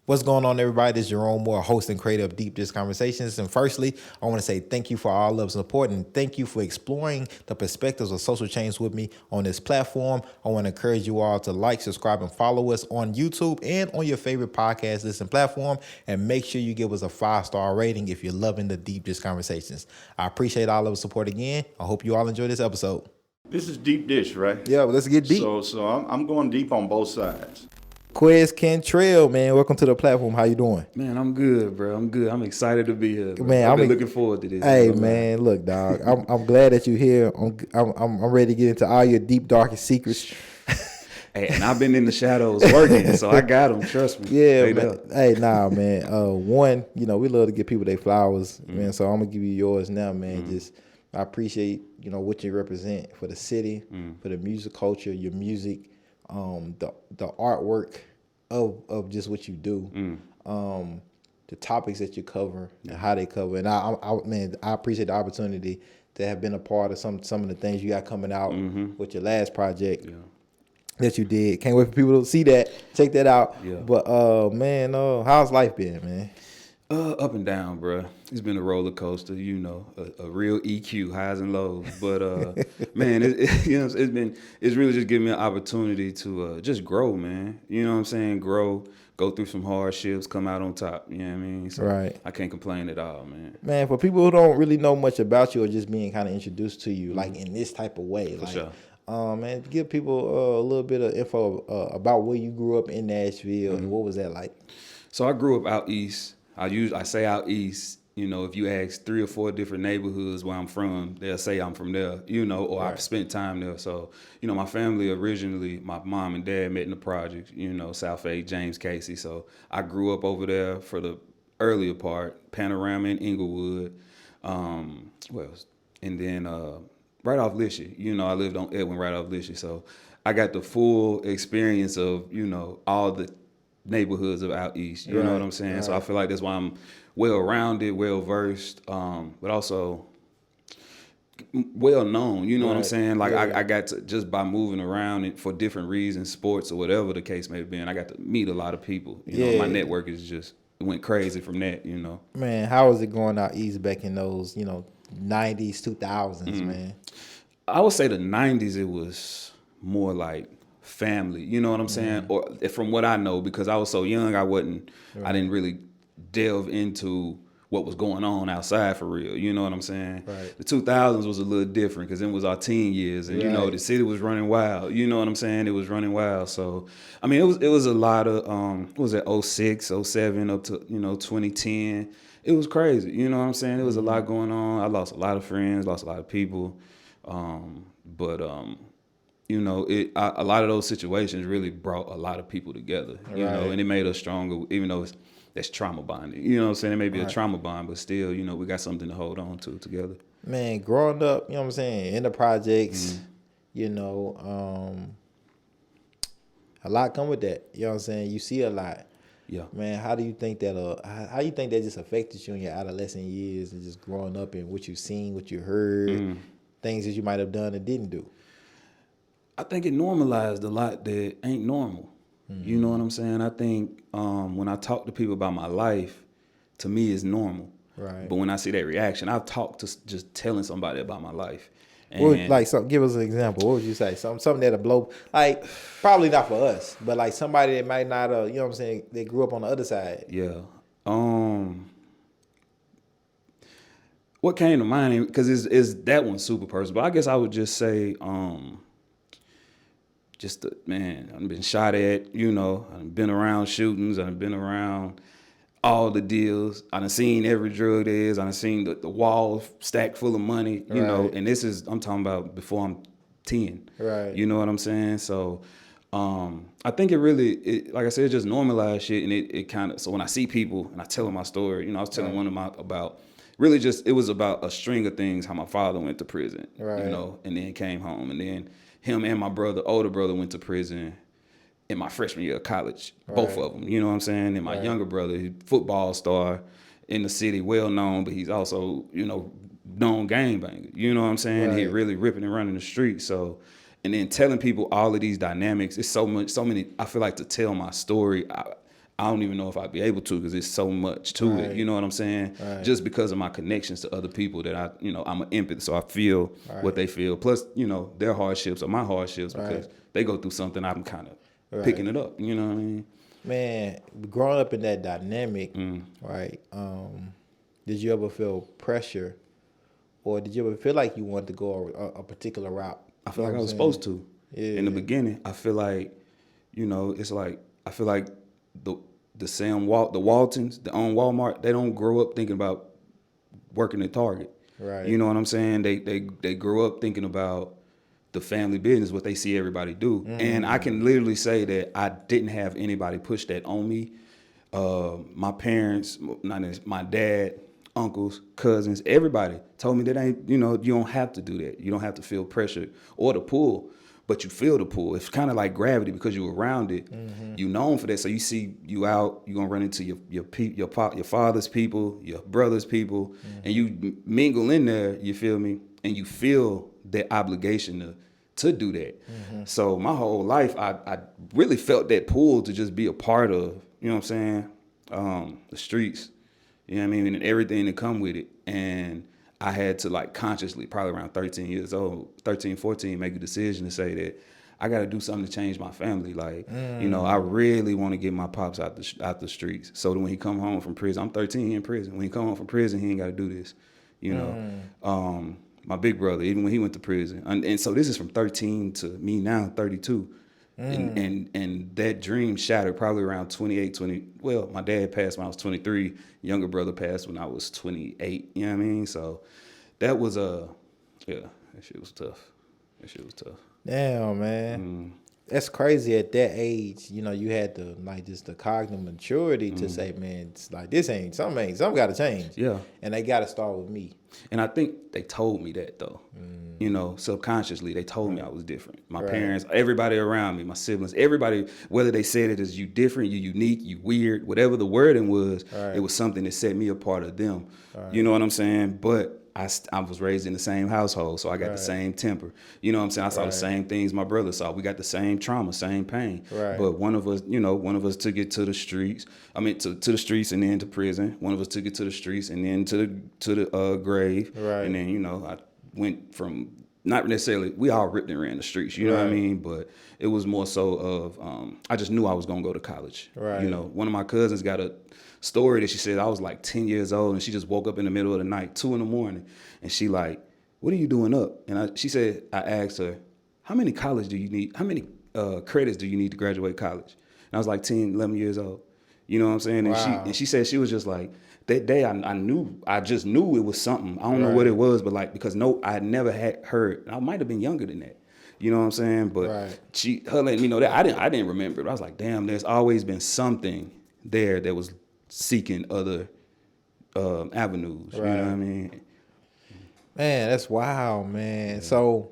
What's going on, everybody? This is Jerome Moore, host and creator of Deep Dish Conversations. And firstly, I want to say thank you for all love and support, and thank you for exploring the perspectives of social change with me on this platform. I want to encourage you all to like, subscribe, and follow us on YouTube and on your favorite podcast listen platform. And make sure you give us a 5-star rating if you're loving the Deep Dish Conversations. I appreciate all of the support again. I hope you all enjoy this episode. This is deep dish, right? Yeah, well, let's get deep. So I'm going deep on both sides. Quez, Cantrell, man, welcome to the platform. How you doing? Man, I'm good, bro. I'm good. I'm excited to be here, bro. Man, I've been looking forward to this. Hey, man, look, dog. I'm glad that you're here. I'm ready to get into all your deep, darkest secrets. Hey, and I've been in the shadows working, so I got them. Trust me. Yeah, man. Hey, nah, man. One, we love to give people their flowers, man. So I'm gonna give you yours now, man. Just I appreciate what you represent for the city, for the music culture, your music, the artwork of just what you do, the topics that you cover and how they cover. And I appreciate the opportunity to have been a part of some of the things you got coming out with your last project. Yeah. That you did. Can't wait for people to see that. Check that out. Yeah. But man, how's life been, man? Up and down, bro. It's been a roller coaster, a real EQ, highs and lows. But man, it's really just giving me an opportunity to just grow, man. You know what I'm saying? Grow, go through some hardships, come out on top. You know what I mean? So right. I can't complain at all, man. Man, for people who don't really know much about you or just being kind of introduced to you, like in this type of way, For like. Sure. Man, give people a little bit of info about where you grew up in Nashville and what was that like? So I grew up out east. I say out east. If you ask 3 or 4 different neighborhoods where I'm from, they'll say I'm from there. Or right. I've spent time there. So my family originally, my mom and dad met in the projects. South 8, James Casey. So I grew up over there for the earlier part, Panorama and Inglewood. And then. Right off Lishy, I lived on Edwin right off Lishy, so I got the full experience of all the neighborhoods of out east. You know what I'm saying? Right. So I feel like that's why I'm well rounded, well versed, but also well known. You know what I'm saying? Like I got to, just by moving around and for different reasons, sports or whatever the case may be, and I got to meet a lot of people. My network is just went crazy from that. Man, how was it going out east back in those 90s, 2000s, man? I would say the 90s, it was more like family, you know what I'm saying? Or from what I know, because I was so young, I didn't really delve into what was going on outside for real, you know what I'm saying? Right. The 2000s was a little different because it was our teen years and, the city was running wild, you know what I'm saying? It was running wild. So, I mean, it was a lot of, what was it, 06, 07 up to, 2010. It was crazy, you know what I'm saying? There was a lot going on. I lost a lot of friends, lost a lot of people. But a lot of those situations really brought a lot of people together, and it made us stronger, even though that's trauma bonding. You know what I'm saying? It may be a trauma bond, but still, we got something to hold on to together. Man, growing up, in the projects, a lot come with that. You know what I'm saying? You see a lot. Yeah. Man, how do you think that how you think that just affected you in your adolescent years and just growing up and what you've seen, what you heard, things that you might have done and didn't do? I think it normalized a lot that ain't normal. You know what I'm saying? I think when I talk to people about my life, to me it's normal. Right. But when I see that reaction, I've talked to just telling somebody about my life. And give us an example. What would you say? Something that'll blow, like, probably not for us, but like somebody that might not, you know what I'm saying, they grew up on the other side. Yeah. What came to mind, because is that one's super personal, but I guess I would just say, I've been shot at, I've been around shootings, I've been around all the deals. I done seen every drug there is. I done seen the walls stacked full of money, you know, and I'm talking about before I'm 10. Right. You know what I'm saying? So I think it really, like I said, it just normalized shit, and it kind of, so when I see people and I tell them my story, I was telling one of my about, really just, it was about a string of things, how my father went to prison, and then came home, and then him and my older brother went to prison in my freshman year of college, both of them, you know what I'm saying? And my younger brother, he's a football star in the city, well known, but he's also, known gangbanger, you know what I'm saying? He really ripping and running the street. So, and then telling people all of these dynamics, it's so many, I feel like to tell my story, I don't even know if I'd be able to because there's so much to it. You know what I'm saying? Right. Just because of my connections to other people that I'm an empath, so I feel what they feel. Plus, their hardships are my hardships because they go through something. I'm kind of picking it up. You know what I mean? Man, growing up in that dynamic, right? Did you ever feel pressure, or did you ever feel like you wanted to go a particular route? I feel like I was supposed to. Yeah. In the beginning, I feel like, it's like I feel like the Waltons, the own Walmart, they don't grow up thinking about working at Target. Right. You know what I'm saying? They grow up thinking about the family business, what they see everybody do. And I can literally say that I didn't have anybody push that on me. My parents, my dad, uncles, cousins, everybody told me that you don't have to do that. You don't have to feel pressure or the pull, but you feel the pull. It's kind of like gravity because you're around it. You're known for that. So you see you out, you're gonna run into your father's people, your brother's people, and you mingle in there, you feel me? And you feel that obligation to do that. So my whole life, I really felt that pull to just be a part of, you know what I'm saying? The streets, you know what I mean? And everything that come with it. And I had to like consciously, probably around 13, 14, make a decision to say that I got to do something to change my family. Like, I really want to get my pops out the streets. So that when he come home from prison, I'm 13, he in prison. When he come home from prison, he ain't got to do this, my big brother, even when he went to prison. And so this is from 13 to me now, 32. And that dream shattered probably around 28, well, my dad passed when I was 23. Younger brother passed when I was 28. You know what I mean? So that was that shit was tough. Damn, man. That's crazy at that age. You had the cognitive maturity to say, man, it's like something got to change. Yeah. And they got to start with me. And I think they told me that though. Subconsciously they told me I was different. My parents, everybody around me, my siblings, everybody, whether they said it as you different, you unique, you weird, whatever the wording was, it was something that set me apart of them. You know what I'm saying? But I was raised in the same household, so I got the same temper. You know what I'm saying? I saw the same things my brother saw. We got the same trauma, same pain. But one of us took it to the streets. I mean, to the streets and then to prison. One of us took it to the streets and then to the grave. And then, I went from, not necessarily, we all ripped and ran the streets, you know what I mean? But it was more so of, I just knew I was going to go to college. One of my cousins got a story that she said I was like 10 years old and she just woke up in the middle of the night, 2 a.m, and she like, what are you doing up? And she said, I asked her, how many credits do you need to graduate college? And I was like 10, 11 years old. You know what I'm saying? And she said she was just like, that day I just knew it was something. I don't know what it was, but like, because I had never heard, I might have been younger than that. You know what I'm saying? But her letting me know that, I didn't remember it. I was like, damn, there's always been something there that was seeking other avenues. You know what I mean? Man, that's wild, man. Yeah. So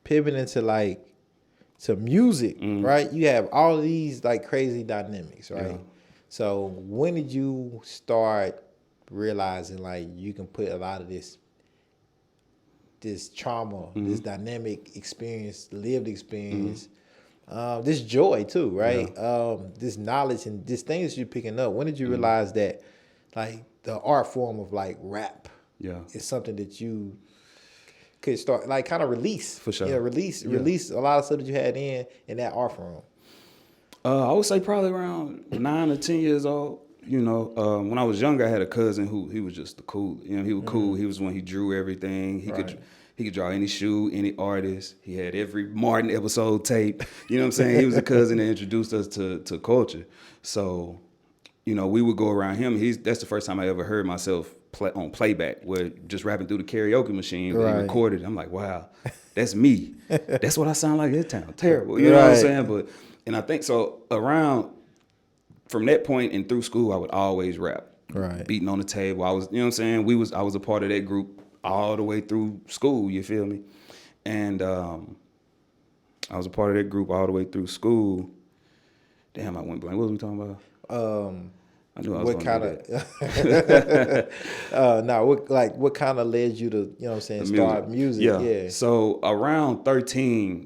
pivoting to music, right? You have all of these like crazy dynamics, right? Yeah. So when did you start realizing like you can put a lot of this trauma, this dynamic experience, lived experience, this joy too, right? This knowledge and this things you're picking up. When did you realize that like the art form of like rap is something that you could start like kind of release? For sure. Release a lot of stuff that you had in that art form. I would say probably around 9 or 10 years old. When I was younger, I had a cousin who he was just the cool. He was cool. He was when he drew everything. He could draw any shoe, any artist. He had every Martin episode tape. You know what I'm saying? He was a cousin that introduced us to culture. So, we would go around him. That's the first time I ever heard myself on playback, where just rapping through the karaoke machine. He recorded. I'm like, wow, that's me. That's what I sound like this time. Terrible. You know what I'm saying? And I think so from that point and through school, I would always rap. Beating on the table. I was, you know what I'm saying? I was a part of that group all the way through school, you feel me? And I was a part of that group all the way through school. Damn, I went blank. What was we talking about? I knew I was what kind of led you to, start music? Yeah. So around 13,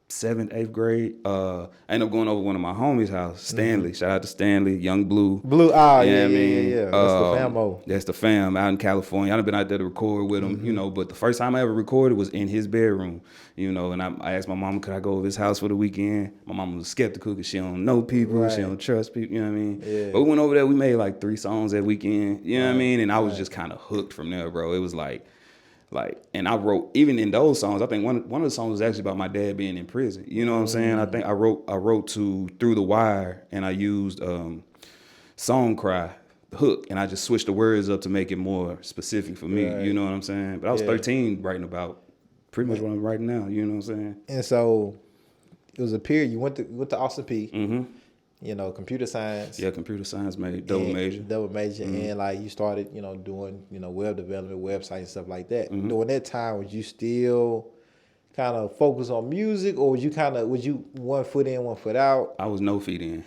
7th, 8th grade. I ended up going over one of my homies' house, Stanley. Shout out to Stanley, Young Blue. Blue, Yeah. That's the famo. That's the fam out in California. I've been out there to record with him, but the first time I ever recorded was in his bedroom, and I asked my mama, could I go over his house for the weekend? My mama was skeptical because she don't know people, she don't trust people, you know what I mean? Yeah. But we went over there, we made like 3 songs that weekend, you know what I mean? And I was just kind of hooked from there, bro. It was like, and I wrote, even in those songs, I think one of the songs was actually about my dad being in prison. You know what I'm saying? I think I wrote to Through the Wire, and I used Song Cry, the hook, and I just switched the words up to make it more specific for me. Right. You know what I'm saying? But I was 13 writing about pretty much what I'm writing now. You know what I'm saying? And so it was a period you went to Austin P. Computer science. Yeah, computer science double major. Double major, and like you started, doing, web development, websites and stuff like that. During that time, was you still kind of focused on music, or was you one foot in, one foot out? I was no feet in.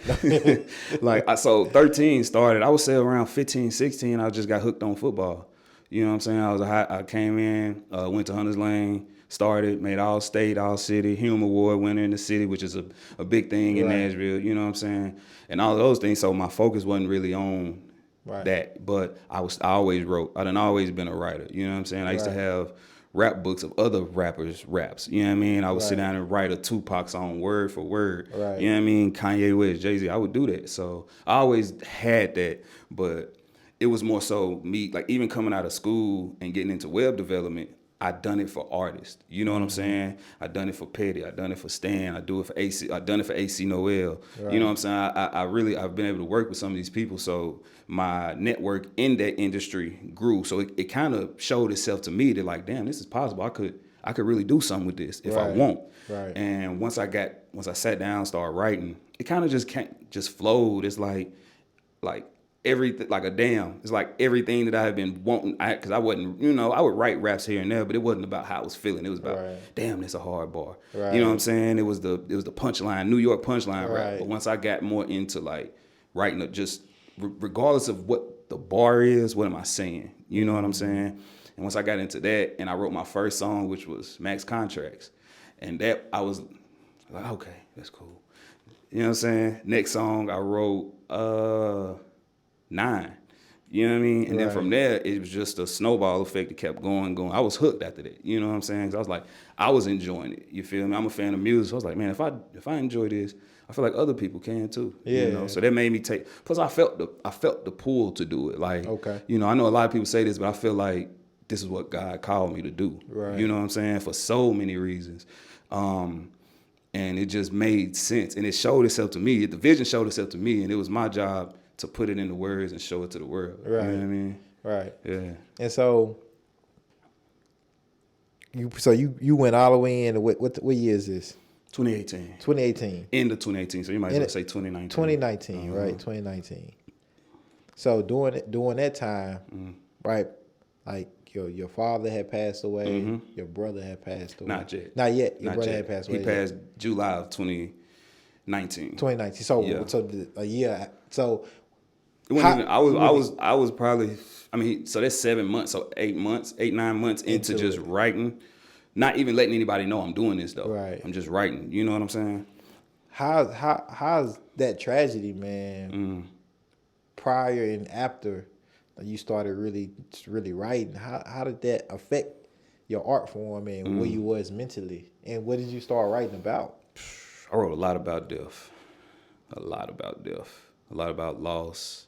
So 13 started. I would say around 15, 16, I just got hooked on football. You know what I'm saying? I came in, went to Hunters Lane, started, made all state, all city, Hume Award winner in the city, which is a big thing in Nashville, you know what I'm saying? And all of those things. So my focus wasn't really on that, but I always wrote. I done always been a writer, you know what I'm saying? I used to have rap books of other rappers' raps, you know what I mean? I would sit down and write a Tupac song word for word, you know what I mean? Kanye West, Jay-Z, I would do that. So I always had that, but it was more so me, like even coming out of school and getting into web development, I done it for artists. You know what I'm saying? I done it for Petty. I done it for Stan. I do it for AC. I done it for AC Noel. You know what I'm saying? I've been able to work with some of these people. So my network in that industry grew. So it kind of showed itself to me that like, damn, this is possible. I could really do something with this if I want. Right. And once I sat down, started writing, it kind of just flowed. It's like everything, like a dam. It's like everything that I had been wanting, because I wasn't, I would write raps here and there, but it wasn't about how I was feeling. It was about, damn, that's a hard bar. Right. You know what I'm saying? It was the punchline, New York punchline rap. But once I got more into like writing, just regardless of what the bar is, what am I saying? You know what I'm saying? And once I got into that, and I wrote my first song, which was Max Contracts, and that I was like, okay, that's cool. You know what I'm saying? Next song I wrote 9. You know what I mean? And then from there, it was just a snowball effect that kept going. I was hooked after that. You know what I'm saying? 'Cause I was like, I was enjoying it. You feel me? I'm a fan of music. So I was like, man, if I enjoy this, I feel like other people can too. Yeah. You know? So that made me take. Plus, I felt the pull to do it. Like, I know a lot of people say this, but I feel like this is what God called me to do. Right. You know what I'm saying? For so many reasons. And it just made sense. And it showed itself to me. The vision showed itself to me, and it was my job to put it into words and show it to the world. Right. You know what I mean? Right. Yeah. And so you went all the way in. What year is this? 2018. 2018. End of 2018. So you might as well say 2019. 2019, right? 2019. So during that time, right? Like your father had passed away. Your brother had passed away. Not yet. Not yet. Your brother had passed away. He passed July of 2019. 2019. So a year. So I was probably, so that's 7 months, so 8 months, 9 months into just writing, not even letting anybody know I'm doing this though. Right. I'm just writing. You know what I'm saying? How's that tragedy, man? Prior and after you started really writing, how did that affect your art form and where you was mentally, and what did you start writing about? I wrote a lot about death, a lot about loss.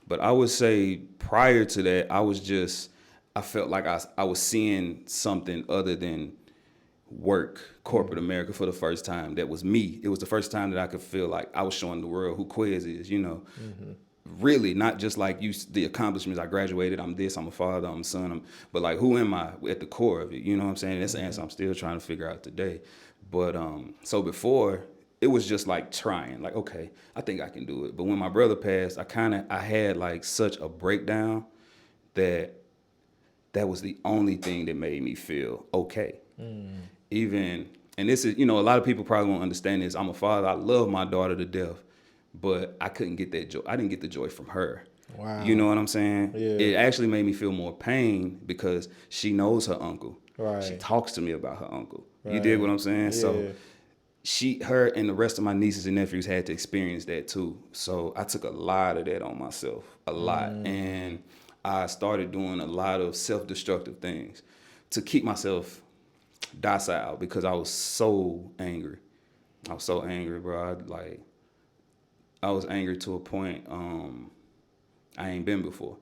But I would say prior to that, I felt like I was seeing something other than corporate America for the first time. That was me. It was the first time that I could feel like I was showing the world who Quez is, Really, not just like the accomplishments. I graduated, I'm this, I'm a father, I'm a son, but like who am I at the core of it? You know what I'm saying? That's an answer I'm still trying to figure out today. But so before, it was just like trying, like, okay, I think I can do it. But when my brother passed, I had like such a breakdown that was the only thing that made me feel okay. Even, and this is, a lot of people probably won't understand this. I'm a father. I love my daughter to death, but I couldn't get that joy. I didn't get the joy from her. Wow. You know what I'm saying? Yeah. It actually made me feel more pain because she knows her uncle. Right. She talks to me about her uncle. You dig what I'm saying? Yeah. So her and the rest of my nieces and nephews had to experience that too. So I took a lot of that on myself, a lot. And I started doing a lot of self-destructive things to keep myself docile because I was so angry. I was so angry, bro. I was angry to a point I ain't been before.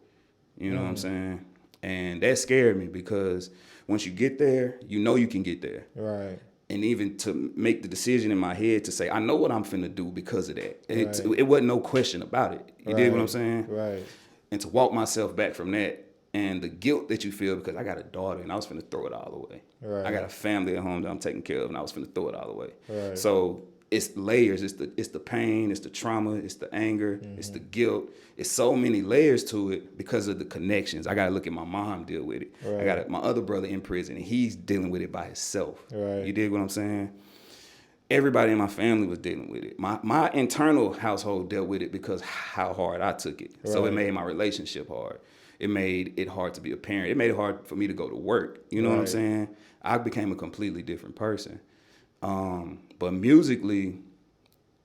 You know what I'm saying? And that scared me because once you get there, you know you can get there. Right. And even to make the decision in my head to say, I know what I'm finna do because of that. Right. It wasn't no question about it. You dig what I'm saying? Right. And to walk myself back from that and the guilt that you feel because I got a daughter and I was finna throw it all away. Right. I got a family at home that I'm taking care of and I was finna throw it all away. Right. So it's layers. It's the pain. It's the trauma. It's the anger. It's the guilt. It's so many layers to it because of the connections. I got to look at my mom deal with it. Right. I got my other brother in prison and he's dealing with it by himself. Right. You dig what I'm saying? Everybody in my family was dealing with it. My internal household dealt with it because how hard I took it. Right. So it made my relationship hard. It made it hard to be a parent. It made it hard for me to go to work. You know what I'm saying? I became a completely different person. But musically,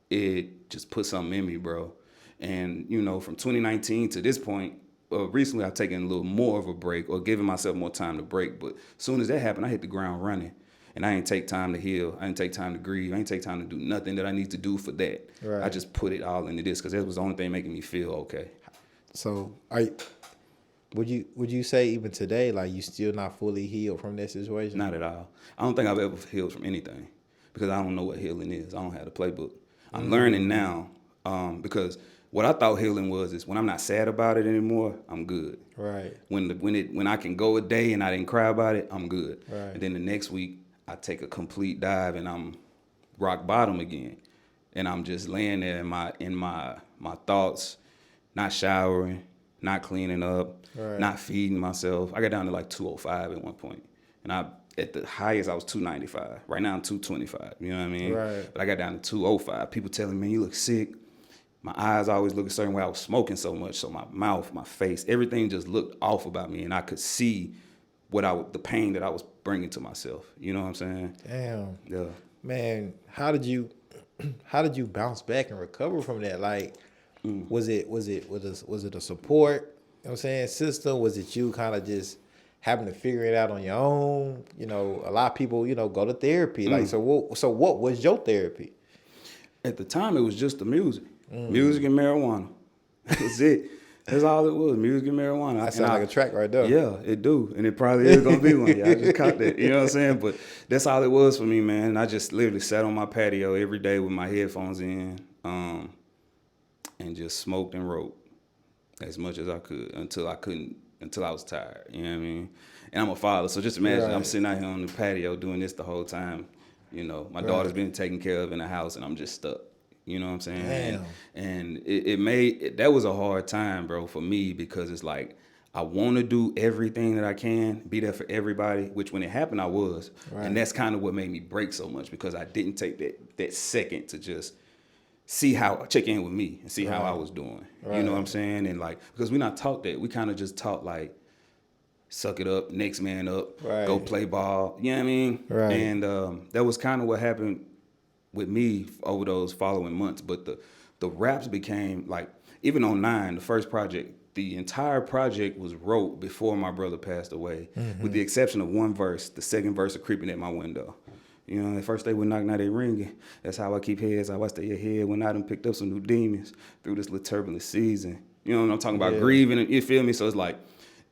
it just put something in me, bro. And, you know, from 2019 to this point, recently I've taken a little more of a break or given myself more time to break. But as soon as that happened, I hit the ground running. And I ain't take time to heal. I didn't take time to grieve. I didn't take time to do nothing that I need to do for that. Right. I just put it all into this because that was the only thing making me feel okay. So would you say even today, like, you still not fully healed from that situation? Not at all. I don't think I've ever healed from anything because I don't know what healing is. I don't have the playbook. I'm learning now because what I thought healing was is when I'm not sad about it anymore, I'm good. Right. When I can go a day and I didn't cry about it, I'm good. Right. And then the next week, I take a complete dive and I'm rock bottom again. And I'm just laying there in my thoughts, not showering, not cleaning up, not feeding myself. I got down to like 205 at one point. And at the highest, I was 295. Right now, I'm 225. You know what I mean? Right. But I got down to 205. People telling me, you look sick. My eyes always look a certain way. I was smoking so much. So my mouth, my face, everything just looked off about me. And I could see the pain that I was bringing to myself. You know what I'm saying? Damn. Yeah. Man, how did you bounce back and recover from that? Like, was it a support, you know what I'm saying, system? Was it you kind of just having to figure it out on your own? You know, a lot of people, you know, go to therapy. Like, so what was your therapy? At the time, it was just the music. Music and marijuana. That was it. That's all it was, music and marijuana. That sounds like a track right there. Yeah, it do. And it probably is going to be one. Yeah, I just caught that. You know what I'm saying? But that's all it was for me, man. And I just literally sat on my patio every day with my headphones in and just smoked and wrote as much as I could until I was tired. You know what I mean? And I'm a father, so just imagine I'm sitting out here on the patio doing this the whole time. You know, my daughter's been taken care of in the house and I'm just stuck. You know what I'm saying? Damn. And that was a hard time, bro, for me because it's like I want to do everything that I can, be there for everybody, which when it happened, I was. Right. And that's kind of what made me break so much because I didn't take that second to just check in with me and see how I was doing. Right. You know what I'm saying? And like, because we're not taught that. We kind of just taught like, suck it up, next man up, go play ball. You know what I mean? Right. And that was kind of what happened with me over those following months. But the raps became like, even on 9, the first project, the entire project was wrote before my brother passed away, with the exception of one verse, the second verse of Creeping at My Window. You know, at first they would knock, now they ringing. That's how I keep heads. I stay ahead when I done picked up some new demons through this little turbulent season. You know what I'm talking about? Grieving, you feel me? So it's like,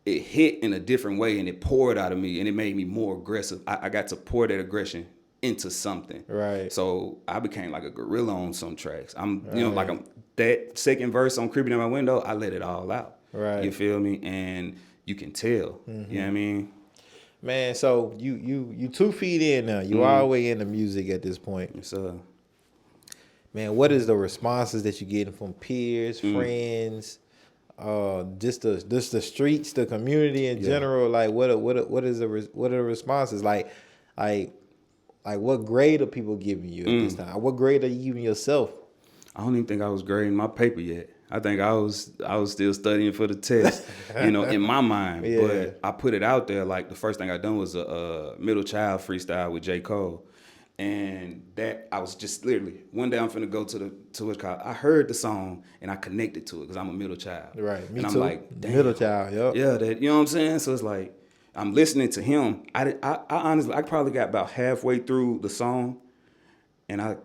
it hit in a different way and it poured out of me and it made me more aggressive. I got to pour that aggression into something. Right. So I became like a gorilla on some tracks. That second verse on Creeping at My Window, I let it all out. Right. You feel me? And you can tell. You know what I mean? Man, so you 2 feet in now. You all the way into music at this point. Yes, sir. Man, what is the responses that you're getting from peers, friends, just the streets, the community in general? Like, what are the responses? Like what grade are people giving you at this time? What grade are you giving yourself? I don't even think I was grading my paper yet. I think I was still studying for the test, in my mind. Yeah. But I put it out there. Like the first thing I done was a middle child freestyle with J. Cole. And that I was just literally one day I'm finna go to what's called. I heard the song and I connected to it because I'm a middle child. Right. Me and I'm too. like, damn. Middle child. Yep. Yeah, that you know what I'm saying. So it's like I'm listening to him. I honestly I probably got about halfway through the song, and I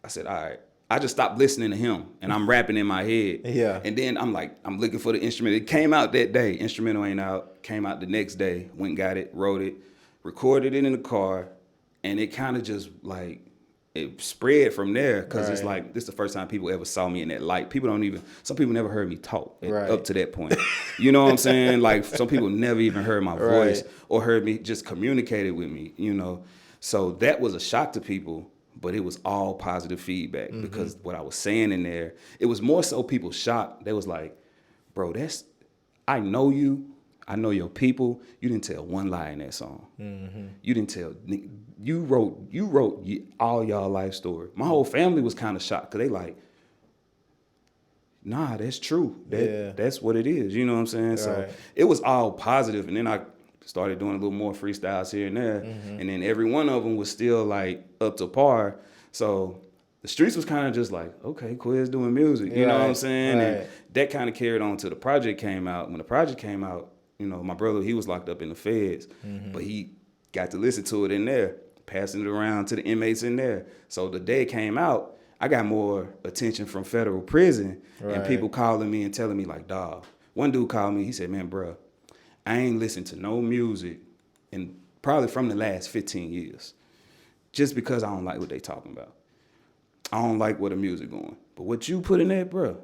said, all right. I just stopped listening to him and I'm rapping in my head. Yeah. And then I'm looking for the instrument. It came out that day. Instrumental ain't out. Came out the next day. Went and got it, wrote it, recorded it in the car, and it kind of just like it spread from there because it's like this is the first time people ever saw me in that light. Some people never heard me talk up to that point. You know what I'm saying? Like some people never even heard my voice or heard me just communicated with me, So that was a shock to people. But it was all positive feedback because what I was saying in there, it was more so people shocked. They was like, bro, I know you. I know your people. You didn't tell one lie in that song. You didn't tell, you wrote all y'all life story. My whole family was kind of shocked because they like, nah, that's true. That's what it is. You know what I'm saying? So it was all positive. And then I started doing a little more freestyles here and there. And then every one of them was still like up to par. So the streets was kind of just like, okay, Quez doing music. You know what I'm saying? And that kind of carried on till the project came out. When the project came out, my brother, he was locked up in the feds, but he got to listen to it in there, passing it around to the inmates in there. So the day it came out, I got more attention from federal prison and people calling me and telling me like, dawg. One dude called me, he said, man, bro, I ain't listened to no music in probably from the last 15 years just because I don't like what they talking about. I don't like where the music going. But what you put in there, bro,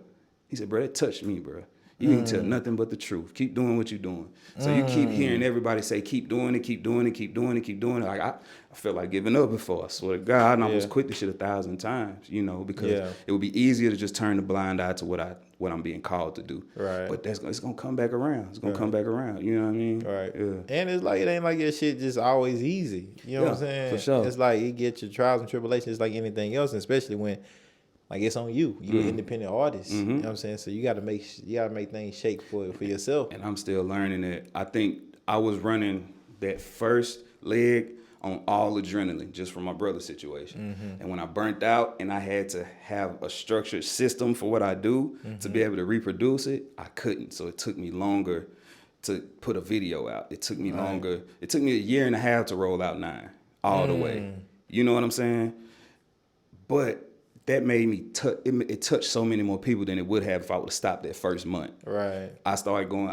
he said, bro, that touched me, bro. You ain't tell nothing but the truth. Keep doing what you're doing. So you keep hearing everybody say, keep doing it, keep doing it, keep doing it, keep doing it. Like I felt like giving up before. I swear to God, I almost quit this shit 1,000 times, because it would be easier to just turn the blind eye to what I'm being called to do. Right. But it's gonna come back around. It's gonna come back around. You know what I mean? Right. Yeah. And it's like it ain't like your shit just always easy. You know what I'm saying? For sure. It's like you get your trials and tribulations like anything else, and especially when like it's on you. You're an independent artist. You know what I'm saying? So you gotta make things shake for yourself. And I'm still learning it. I think I was running that first leg on all adrenaline just from my brother's situation. And when I burnt out and I had to have a structured system for what I do to be able to reproduce it, I couldn't. So it took me longer to put a video out. It took me longer. It took me a year and a half to roll out 9 all the way. You know what I'm saying? But that made me it touched so many more people than it would have if I would have stopped that first month. Right. I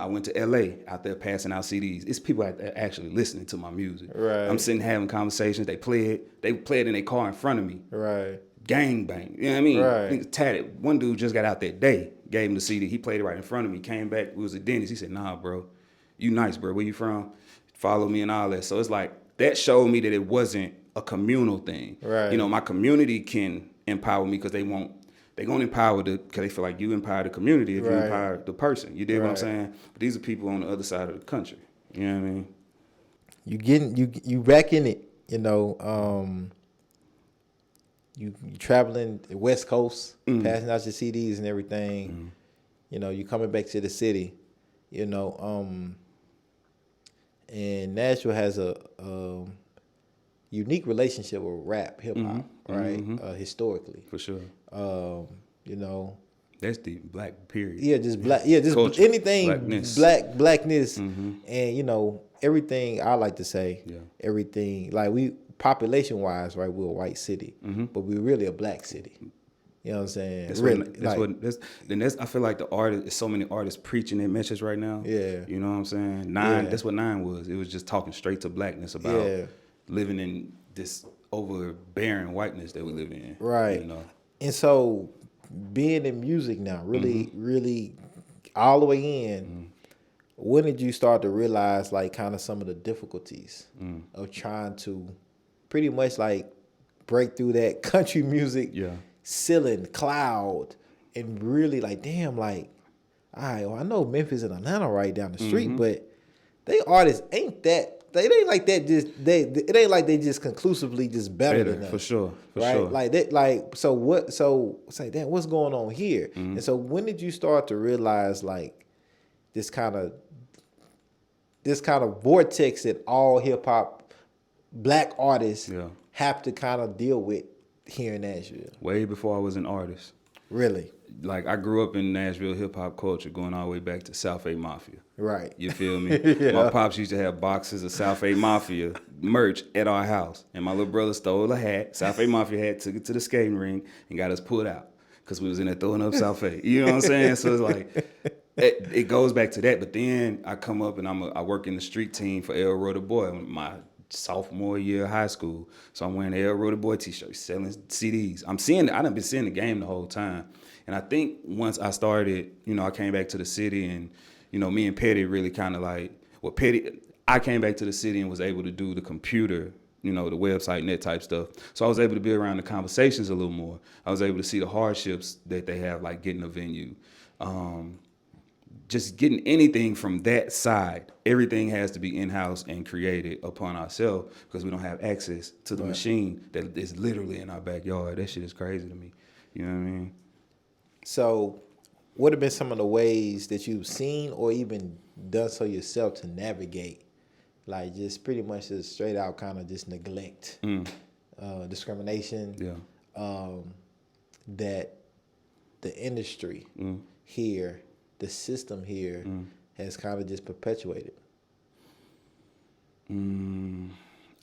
went to LA out there passing out CDs. It's people actually listening to my music. Right. I'm sitting having conversations. They play it in their car in front of me. Right. Gang bang. You know what I mean? Right. Niggas tatted. One dude just got out that day, gave him the CD. He played it right in front of me, came back, we was at Denny's. He said, nah, bro, you nice, bro. Where you from? Follow me and all that. So it's like, that showed me that it wasn't a communal thing. Right. My community can empower me because they're gonna empower because they feel like you empower the community if you empower the person. You dig what I'm saying? But these are people on the other side of the country. You know what I mean? You back in it, you traveling the West Coast, passing out your CDs and everything. You coming back to the city, and Nashville has a unique relationship with rap, hip hop, right? Historically, for sure. That's the black period. Yeah, just black. Yeah, just culture, anything blackness, and everything. I like to say, everything like we population wise, right? We're a white city, but we're really a black city. You know what I'm saying? I feel like the artist, there's so many artists preaching that message right now. Yeah. You know what I'm saying? That's what 9 was. It was just talking straight to blackness about living in this overbearing whiteness that we live in. Right. And so being in music now, really all the way in, when did you start to realize like kind of some of the difficulties of trying to pretty much like break through that country music ceiling cloud and really like, damn, like, all right, well, I know Memphis and Atlanta right down the street, but they artists ain't that It ain't like that. It ain't like they just conclusively just better than us. For sure. Right? Like that. Like so. What? So it's like, damn, what's going on here? And so when did you start to realize like this kind of vortex that all hip hop black artists have to kind of deal with here in Nashville? Way before I was an artist. Really? Like, I grew up in Nashville hip-hop culture, going all the way back to South 8 Mafia. Right. You feel me? My pops used to have boxes of South 8 Mafia merch at our house. And my little brother stole a hat, South 8 Mafia hat, took it to the skating ring, and got us pulled out. Because we was in there throwing up South 8. You know what I'm saying? So it's like, it goes back to that. But then I come up and I work in the street team for El Roy the Boy, my sophomore year of high school. So I'm wearing the El Roy the Boy t-shirts, selling CDs. I done been seeing the game the whole time. And I think once I started, I came back to the city and, me and Petty really kind of like, I came back to the city and was able to do the computer, the website and that type stuff. So I was able to be around the conversations a little more. I was able to see the hardships that they have, like getting a venue. Just getting anything from that side, everything has to be in-house and created upon ourselves because we don't have access to the machine that is literally in our backyard. That shit is crazy to me. You know what I mean? So what have been some of the ways that you've seen or even done so yourself to navigate, like just pretty much just straight out kind of just neglect, discrimination, that the industry here, the system here has kind of just perpetuated?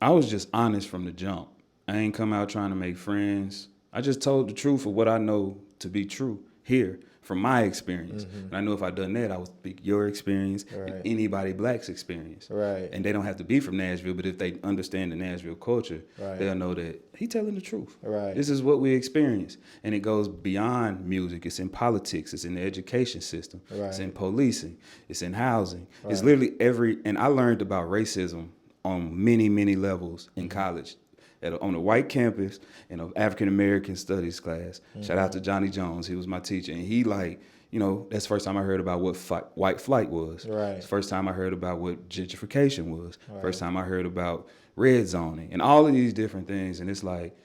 I was just honest from the jump. I ain't come out trying to make friends. I just told the truth of what I know to be true here from my experience. And I knew if I done that, I would speak your experience and anybody black's experience. Right. And they don't have to be from Nashville, but if they understand the Nashville culture, they'll know that he telling the truth. Right. This is what we experience. And it goes beyond music. It's in politics. It's in the education system. Right. It's in policing. It's in housing. Right. It's literally and I learned about racism on many, many levels in college. On a white campus in an African-American studies class. Shout out to Johnny Jones. He was my teacher. And he that's the first time I heard about what white flight was. Right. It's the first time I heard about what gentrification was. Right. First time I heard about red zoning and all of these different things. And it's like,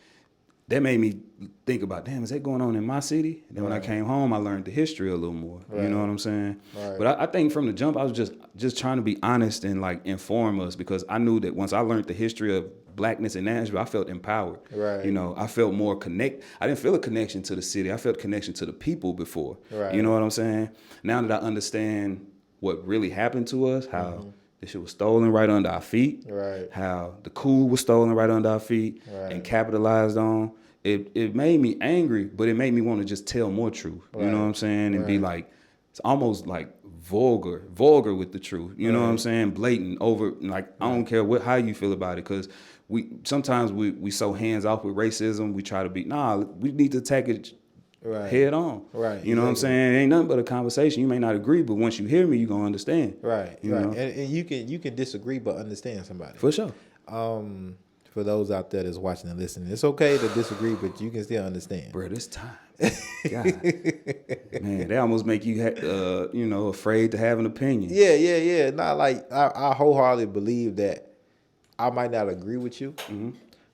that made me think about, damn, is that going on in my city? And then when I came home, I learned the history a little more. Right. You know what I'm saying? Right. But I think from the jump, I was just trying to be honest and like inform us because I knew that once I learned the history of blackness in Nashville, I felt empowered. Right. I felt more connect. I didn't feel a connection to the city. I felt a connection to the people before. Right. You know what I'm saying? Now that I understand what really happened to us, how this shit was stolen right under our feet, right? How the cool was stolen right under our feet and capitalized on. It made me angry, but it made me want to just tell more truth. Right. You know what I'm saying? And be like, it's almost like vulgar with the truth. You know what I'm saying? Blatant, over, like, I don't care how you feel about it, because sometimes we so hands off with racism. We try to be, we need to attack it head on. Right. You know what I'm saying? It ain't nothing but a conversation. You may not agree, but once you hear me, you're going to understand. Right. You know? And you can disagree but understand somebody. For sure. For those out there that's watching and listening, it's okay to disagree, but you can still understand. Bro, this time. God. Man, they almost make you, afraid to have an opinion. Yeah. Like, I wholeheartedly believe that I might not agree with you,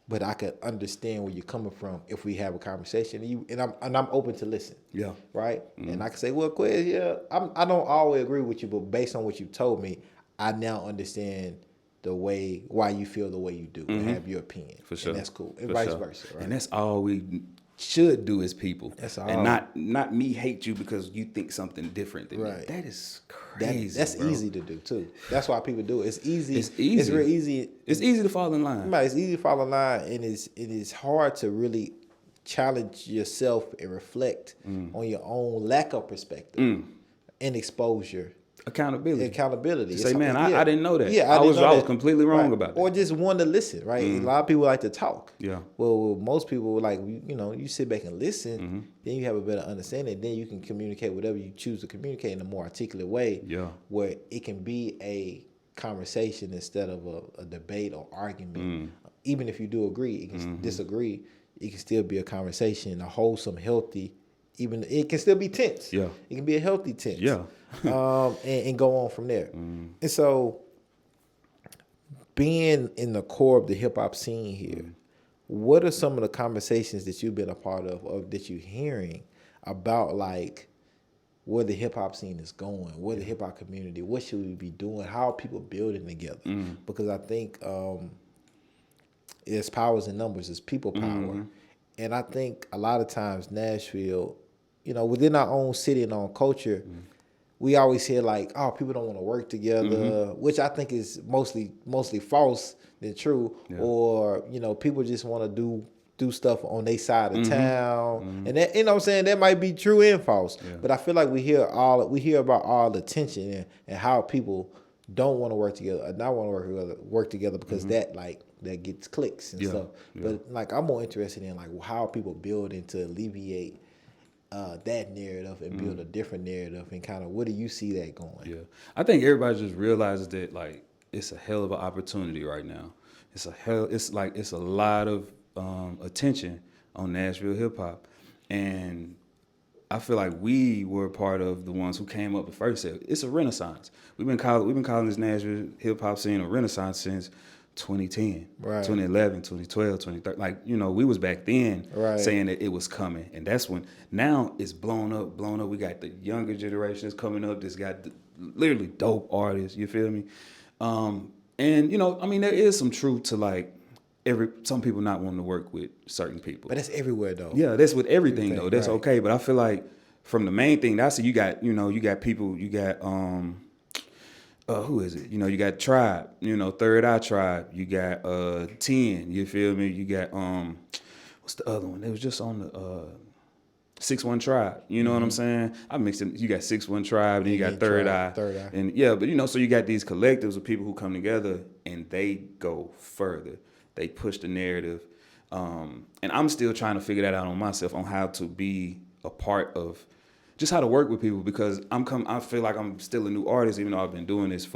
but I could understand where you're coming from if we have a conversation. And I'm open to listen. Yeah. Right? And I can say, well, Quez, I don't always agree with you, but based on what you told me, I now understand why you feel the way you do and have your opinion. For sure. And that's cool. And vice versa. Right? And that's all we should do as people. That's all. And not me hate you because you think something different than me. That is crazy. That's easy to do too. That's why people do it. It's easy. It's easy. It's real easy. It's easy to fall in line. It's easy to fall in line, and it is hard to really challenge yourself and reflect on your own lack of perspective and exposure. Accountability. Say, man, I didn't know that. Yeah, I was completely wrong about that. Or just want to listen, right? A lot of people like to talk. Yeah. Well, most people like, you sit back and listen, then you have a better understanding. Then you can communicate whatever you choose to communicate in a more articulate way. Yeah. Where it can be a conversation instead of a debate or argument. Even if you do agree, you can disagree. It can still be a conversation, a wholesome, healthy. Even it can still be tense. Yeah. It can be a healthy tense. Yeah. And go on from there. And so being in the core of the hip hop scene here, what are some of the conversations that you've been a part of or that you're hearing about like where the hip hop scene is going, where the hip hop community, what should we be doing, how are people building together? Because I think it's powers in numbers, it's people power. And I think a lot of times Nashville, you know, within our own city and our own culture, we always hear like, oh, people don't want to work together, which I think is mostly false than true. Yeah. Or, you know, people just want to do stuff on their side of town. And that, you know what I'm saying, that might be true and false. Yeah. But I feel like we hear about all the tension and how people don't want to work together, or not want to work together because that gets clicks and stuff. But like I'm more interested in like how people building to alleviate that narrative and build a different narrative, and kind of where do you see that going? Yeah, I think everybody just realizes that like it's a hell of an opportunity right now. It's a lot of attention on Nashville hip hop, and I feel like we were part of the ones who came up at first. Said it's a renaissance. We've been calling this Nashville hip hop scene a renaissance since 2010, right. 2011, 2012, 2013. Like, you know, we was back then saying that it was coming. And that's when, now it's blown up. We got the younger generations coming up that's got literally dope artists, you feel me? And, you know, I mean, there is some truth to like some people not wanting to work with certain people. But that's everywhere though. Yeah, that's with everything though. That's okay. But I feel like from the main thing, that's you got people, you got, who is it? You know, you got Tribe, you know, Third Eye Tribe. You got 10, you feel me? You got what's the other one? It was just on the 6-1 Tribe. You know what I'm saying? I mixed it. You got 6-1 Tribe, then you got Third Eye. And yeah, but you know, so you got these collectives of people who come together and they go further. They push the narrative. And I'm still trying to figure that out on myself on how to be a part of just how to work with people, because I feel like I'm still a new artist, even though I've been doing this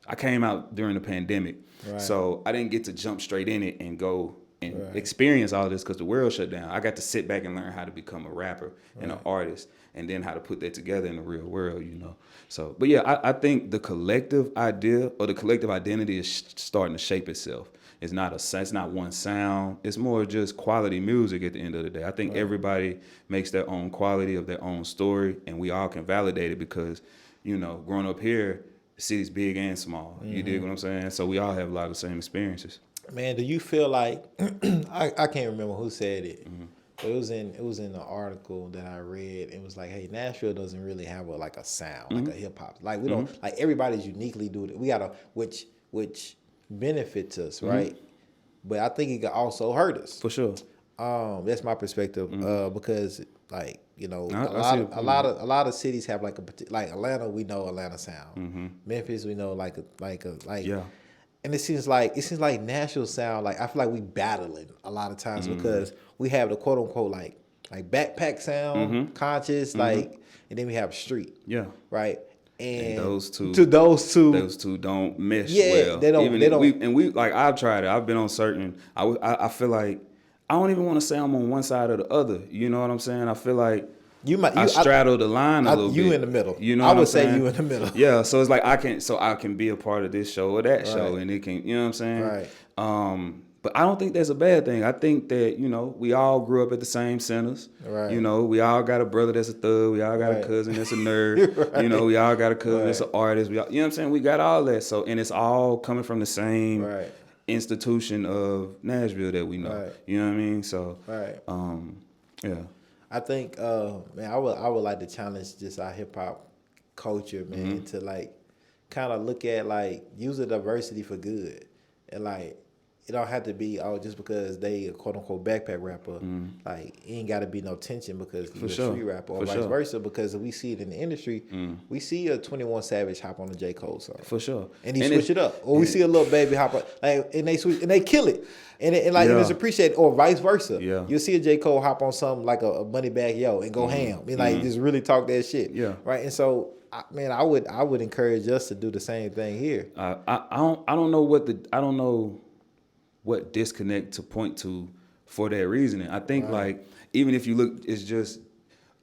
I came out during the pandemic. Right. So I didn't get to jump straight in it and go and experience all this because the world shut down. I got to sit back and learn how to become a rapper and an artist, and then how to put that together in the real world, you know. So, but yeah, I think the collective idea or the collective identity is starting to shape itself. It's not one sound. It's more just quality music at the end of the day. I think everybody makes their own quality of their own story, and we all can validate it because, you know, growing up here, the city's big and small. You dig what I'm saying? So we all have a lot of the same experiences. Man, do you feel like I can't remember who said it, but it was in the article that I read. It was like, hey, Nashville doesn't really have a sound like a hip hop. Like we don't like everybody's uniquely do it. We got which benefits us, right? But I think it could also hurt us. For sure. That's my perspective. Because like, you know, a lot of cities have like Atlanta, we know Atlanta sound. Memphis, we know like yeah. And it seems like Nashville sound, like I feel like we battling a lot of times because we have the quote unquote like backpack sound, conscious, like, and then we have street. Yeah. Right. And those two don't mesh well. They don't. We like, I've tried it. I've been on certain. I feel like I don't even want to say I'm on one side or the other. You know what I'm saying? I feel like I straddle the line a little bit. You in the middle. You know, I would say you in the middle. Yeah. So it's like I can be a part of this show or that show, and it can. You know what I'm saying? Right. But I don't think that's a bad thing. I think that, you know, we all grew up at the same centers. Right. You know, we all got a brother that's a thug. We all got a cousin that's a nerd. You know, we all got a cousin that's an artist. You know what I'm saying? We got all that. So, and it's all coming from the same institution of Nashville that we know. Right. You know what I mean? So, yeah. I think, man, I would like to challenge just our hip hop culture, man, to like kind of look at like use the diversity for good, and like. It don't have to be just because they a quote unquote backpack rapper. Like it ain't got to be no tension because you're a street rapper, or vice versa. Because we see it in the industry, we see a 21 Savage hop on a J. Cole song for sure, and he switch it up, or we see a little baby hop up, like, and they switch and they kill it, and it's appreciated, or vice versa. Yeah, you'll see a J. Cole hop on something like a Moneybagg Yo and go ham, and like just really talk that shit. Yeah, right. And so, man, I would encourage us to do the same thing here. I don't know what disconnect to point to for that reasoning. I think like, even if you look, it's just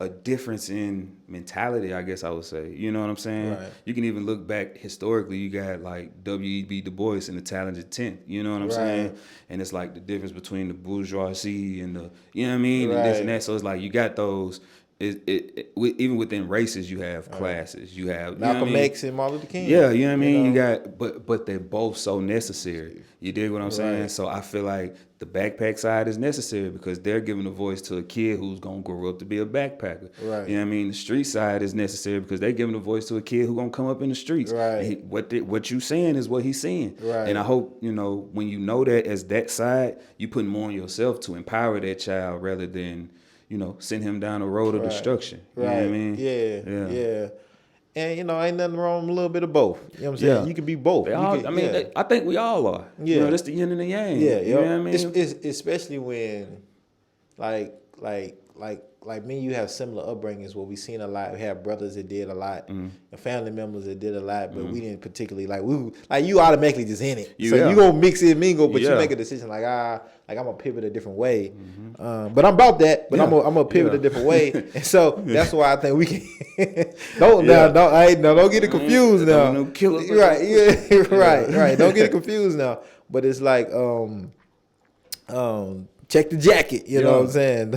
a difference in mentality, I guess I would say. You know what I'm saying? Right. You can even look back historically. You got like W.E.B. Du Bois and the Talented Tenth. You know what I'm saying? And it's like the difference between the bourgeoisie and the, you know what I mean, and this and that. So it's like you got those. Even within races, you have classes. You have Malcolm X and Martin Luther King. Yeah, you know what I mean? You got, but they're both so necessary. You dig what I'm saying? Right. So I feel like the backpack side is necessary because they're giving a voice to a kid who's gonna grow up to be a backpacker. Right. You know what I mean? The street side is necessary because they're giving a voice to a kid who's gonna come up in the streets. Right. And what you saying is what he's seeing. Right. And I hope, when you know that as that side, you put more on yourself to empower that child rather than, send him down a road of destruction. You know what I mean? Yeah. And, ain't nothing wrong with a little bit of both. You know what I'm saying? Yeah. You can be both. I think we all are. Yeah. That's the yin and the yang. Yeah. You know what I mean? It's especially when, like me and you have similar upbringings where we seen a lot. We have brothers that did a lot, and family members that did a lot, but we didn't particularly you automatically just in it. So you gonna mix it, mingle, but you make a decision like I'm gonna pivot a different way. But I'm about that. But I'm gonna pivot a different way, and so that's why I think we can. Don't get it confused now. Right. Don't get it confused now. But it's like check the jacket, you know what I'm saying?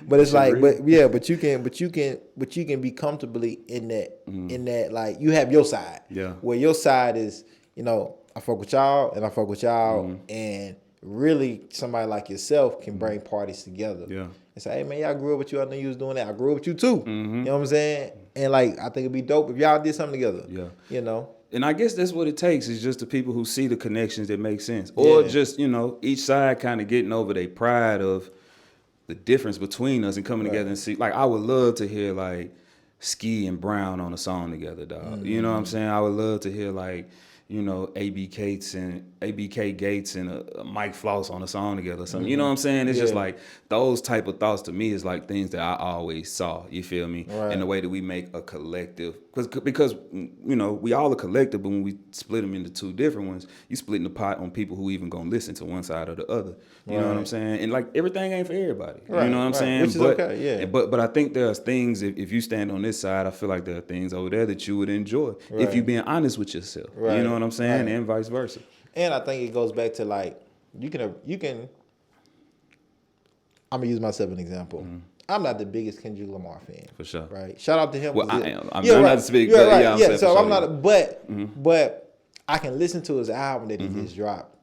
But it's like, but you can be comfortably in that, like you have your side. Yeah. Where your side is, I fuck with y'all and I fuck with y'all, and really somebody like yourself can bring parties together. Yeah. And say, hey man, y'all grew up with you. I know you was doing that. I grew up with you too. You know what I'm saying? And like I think it'd be dope if y'all did something together. Yeah. And I guess that's what it takes is just the people who see the connections that make sense. Or just, each side kind of getting over their pride of the difference between us and coming together and see. Like, I would love to hear, like, Ski and Brown on a song together, dog. You know what I'm saying? I would love to hear, like, ABK Gates and Mike Floss on a song together or something. You know what I'm saying? It's just like those type of thoughts to me is like things that I always saw. You feel me? Right. And the way that we make a collective, because we all a collective, but when we split them into two different ones, you splitting the pot on people who even gonna listen to one side or the other. You know what I'm saying? And like everything ain't for everybody. Right. You know what I'm saying? Which is okay. Yeah. But I think there's things if you stand on this side, I feel like there are things over there that you would enjoy if you being honest with yourself. Right. You know what I'm saying? And vice versa. And I think it goes back to like you can. I'm gonna use myself as an example. I'm not the biggest Kendrick Lamar fan, For sure. right? Shout out to him. Well, I am. I'm right. not as big, You're but right. yeah, I'm saying so for I'm sure. not. But I can listen to his album that he just dropped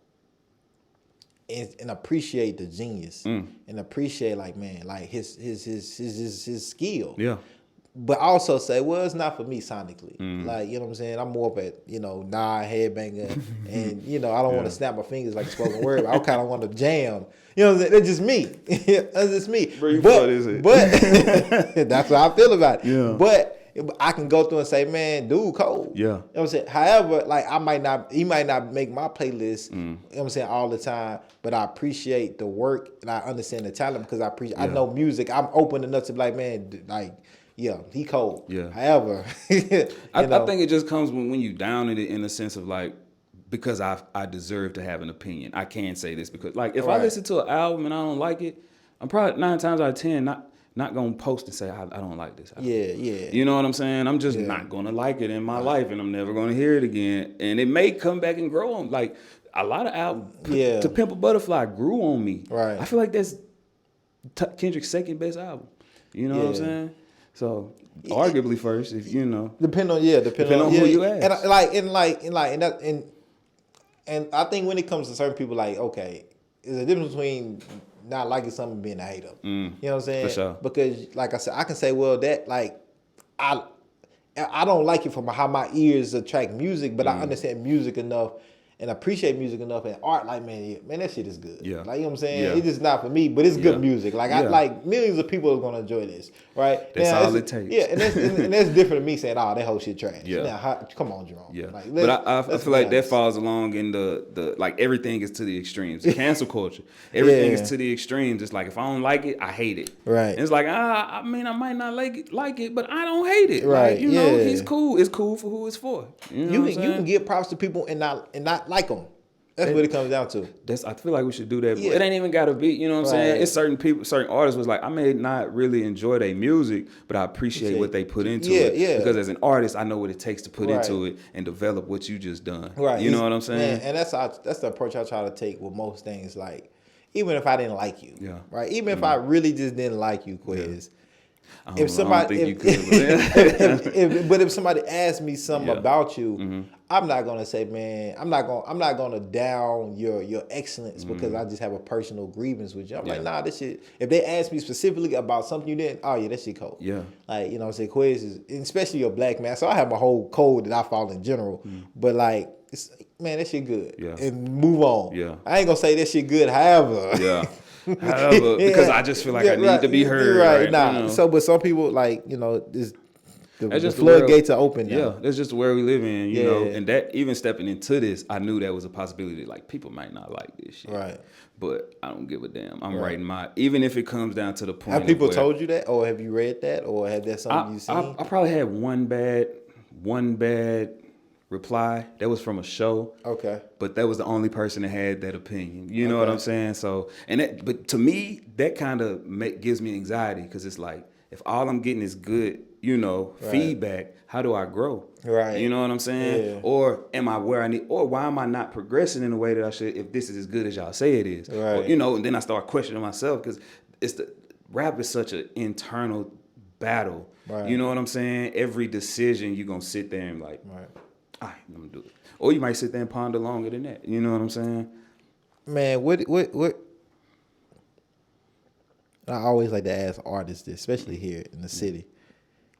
and appreciate the genius and appreciate like his skill. Yeah. But also say, well, it's not for me sonically. Like, you know what I'm saying? I'm more of a, headbanger. And, I don't want to snap my fingers like a spoken word. I kind of want to jam. You know what I'm saying? That's just me. That's just me. What is it? But that's how I feel about it. Yeah. But I can go through and say, man, dude, cold. Yeah. You know what I'm saying? However, like he might not make my playlist, you know what I'm saying, all the time, but I appreciate the work and I understand the talent because I know music. I'm open enough to be like, man, like, yeah, he cold. Yeah. However, I think it just comes when you down in it in the sense of like, because I deserve to have an opinion. I can say this because like if I listen to an album and I don't like it, I'm probably 9 times out of 10 not gonna post and say I don't like this album. Yeah. You know what I'm saying? I'm just not gonna like it in my life, and I'm never gonna hear it again. And it may come back and grow on. Like a lot of albums, To Pimp a Butterfly grew on me. Right. I feel like that's Kendrick's second best album. You know what I'm saying? So arguably first, if you know. Depend on who you ask. And I think when it comes to certain people, like, okay, there's a difference between not liking something and being a hater. You know what I'm saying? For sure. Because like I said, I can say, well, that like I don't like it from how my ears attract music, but I understand music enough and appreciate music enough and art, like, man, that shit is good. Yeah. Like, you know what I'm saying? Yeah. It's just not for me, but it's good music. Like, I like millions of people are gonna enjoy this, right? That's all it takes. Yeah, and that's different than me saying, oh, that whole shit trash. Yeah. Now, come on, Jerome. Yeah, Like, but I feel like that falls along in the like everything is to the extremes. The cancel culture, everything is to the extremes. It's like if I don't like it, I hate it. Right. And it's like I mean I might not like it, but I don't hate it. Right. Like, you know, he's cool. It's cool for who it's for. You know you can give props to people and not like them. That's what it comes down to. I feel like we should do that. Yeah. It ain't even gotta be, you know what I'm saying? Right. It's certain people, certain artists was like, I may not really enjoy their music, but I appreciate what they put into it. Yeah. Because as an artist, I know what it takes to put Right. into it and develop what you just done. Right. You know what I'm saying? Man, and that's the approach I try to take with most things. Like, even if I didn't like you, Yeah. right? Even if I really just didn't like you, Quez. I don't think you could. But if somebody asked me something Yeah. about you, I'm not gonna say, man, I'm not gonna down your excellence because I just have a personal grievance with you. I'm like, nah, this shit. If they ask me specifically about something you didn't, oh yeah, that shit cold. Yeah. Like, you know what I'm saying? Quez is, and especially your black man. So I have my whole code that I follow in general. But like, man, that shit good. Yeah. And move on. Yeah. I ain't gonna say that shit good, however. Yeah. However, because I just feel like I need to be heard. Right. Nah. You know? So, but some people, like, you know, the just the floodgates are open now. Yeah, that's just the world we live in, you Yeah. know. And that, even stepping into this, I knew that was a possibility. Like, people might not like this shit. Right. But I don't give a damn. I'm writing my, even if it comes down to the point. Have people told you that, or have you read that, or have that something you seen? I probably had one bad reply. That was from a show. Okay. But that was the only person that had that opinion. You know Okay. what I'm saying? So, but to me, that kind of gives me anxiety because it's like, if all I'm getting is good, you know, feedback, how do I grow? Right. You know what I'm saying? Yeah. Or am I where I need, or why am I not progressing in the way that I should if this is as good as y'all say it is? Right. Or, you know, and then I start questioning myself because rap is such an internal battle. Right. You know what I'm saying? Every decision you're going to sit there and like, Right. all right, I'm going to do it. Or you might sit there and ponder longer than that. You know what I'm saying? Man, what? I always like to ask artists this, especially here in the city.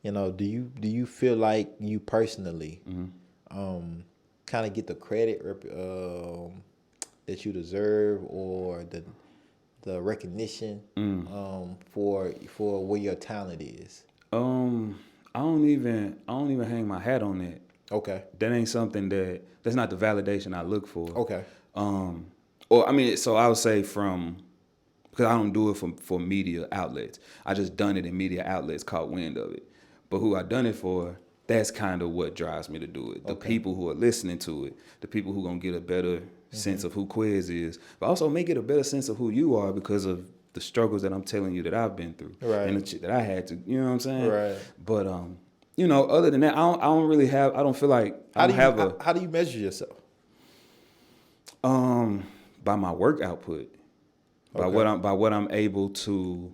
You know, do you feel like you personally kind of get the credit that you deserve, or the recognition for where your talent is? I don't even hang my hat on that. Okay. That ain't something that's not the validation I look for. Okay. Or I mean, so I would say because I don't do it for media outlets. I just done it in media outlets, caught wind of it. But who I done it for, that's kind of what drives me to do it. The people who are listening to it, the people who gonna get a better sense of who Quez is, but also may get a better sense of who you are because of the struggles that I'm telling you that I've been through, Right. and the shit that I had to, you know what I'm saying? Right. But you know, other than that, I don't feel like I don't have how do you measure yourself? by my work output, by what I'm able to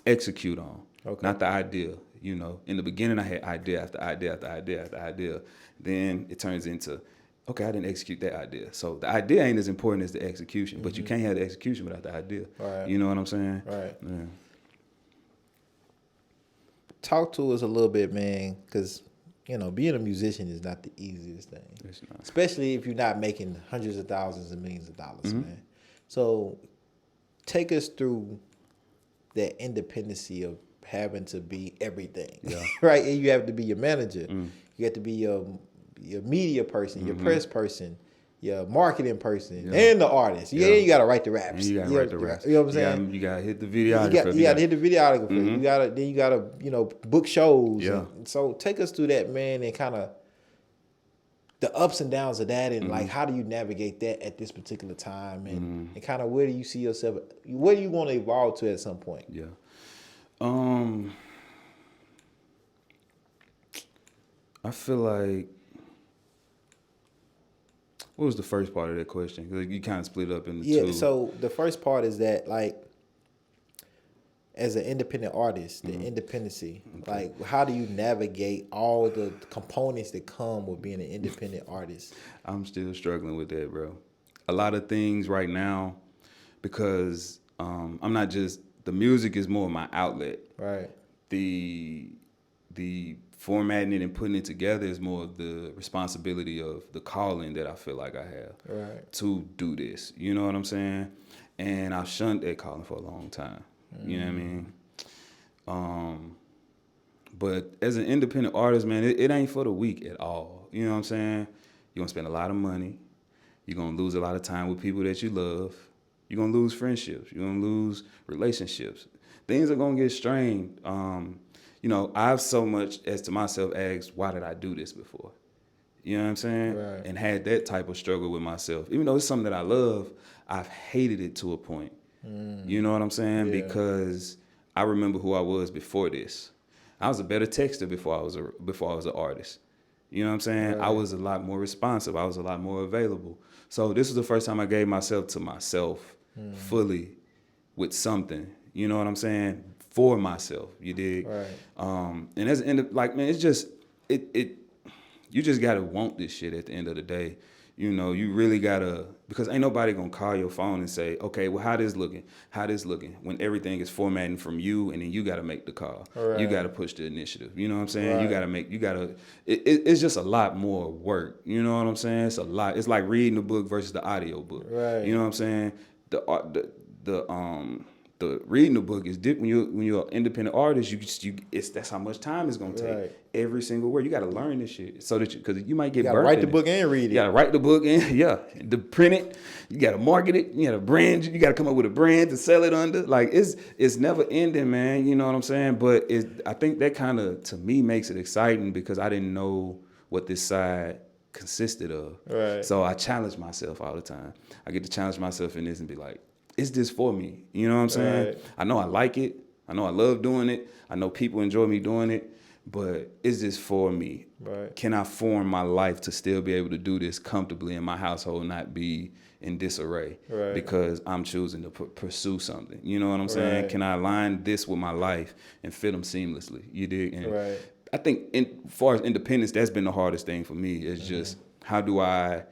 execute on. Okay. Not the idea. You know, in the beginning I had idea after idea after idea after idea. Then it turns into, okay, I didn't execute that idea. So the idea ain't as important as the execution, but you can't have the execution without the idea. Right. You know what I'm saying? Right. Yeah. Talk to us a little bit, man, because, you know, being a musician is not the easiest thing. It's not. Especially if you're not making hundreds of thousands and millions of dollars, man. So take us through that independency of having to be everything. Yeah. Right? And you have to be your manager. You have to be your media person, your press person, your marketing person, and the artist. Yeah, you got to write the raps. And you got to write the raps. You know what I'm saying? You got to hit the videographer. You got to hit the videographer. You got to, you know, book shows. Yeah. And so take us through that, man, and kind of the ups and downs of that, and like, how do you navigate that at this particular time, and kind of where do you see yourself? Where do you want to evolve to at some point? Yeah. I feel like, what was the first part of that question? 'Cause you kind of split up into two. Yeah, so the first part is that, like, as an independent artist, the independency, like, how do you navigate all the components that come with being an independent artist? I'm still struggling with that, bro. A lot of things right now, because I'm not just, the music is more my outlet. Right. The formatting it and putting it together is more of the responsibility of the calling that I feel like I have to do this. You know what I'm saying? And I've shunned that calling for a long time. You know what I mean? But as an independent artist, man, it ain't for the weak at all. You know what I'm saying? You're gonna spend a lot of money. You're gonna lose a lot of time with people that you love. You're gonna lose friendships. You're gonna lose relationships. Things are gonna get strained. You know, I've so much as to myself asked, why did I do this before? You know what I'm saying? Right. And had that type of struggle with myself. Even though it's something that I love, I've hated it to a point. You know what I'm saying? Yeah. Because I remember who I was before this. I was a better texter before I was an artist. You know what I'm saying? Right. I was a lot more responsive. I was a lot more available. So this was the first time I gave myself to myself fully with something. You know what I'm saying? For myself. You dig? Right. And as like, man, it's just you just gotta want this shit at the end of the day. You know, you really gotta, because ain't nobody gonna call your phone and say, okay, well, how this looking, when everything is formatting from you, and then you gotta make the call. Right. You gotta push the initiative. You know what I'm saying? Right. It's just a lot more work. You know what I'm saying? It's a lot. It's like reading the book versus the audio book. Right. You know what I'm saying? The reading the book is different. When you're an independent artist, that's how much time it's gonna take. Right. Every single word, you got to learn this shit so that because you might get You gotta burnt. write the in book it. and read it. You gotta write the book and to print it. You gotta market it. You gotta brand. You gotta come up with a brand to sell it under. Like it's never ending, man. You know what I'm saying? But I think that kind of to me makes it exciting because I didn't know what this side consisted of. Right. So I challenge myself all the time. I get to challenge myself in this and be like, is this for me? You know what I'm saying? Right. I know I like it. I know I love doing it. I know people enjoy me doing it. But is this for me? Right. Can I form my life to still be able to do this comfortably in my household, not be in disarray? Right. Because I'm choosing to pursue something. You know what I'm saying? Right. Can I align this with my life and fit them seamlessly? You dig? And Right. I think as far as independence, that's been the hardest thing for me. Is just how do I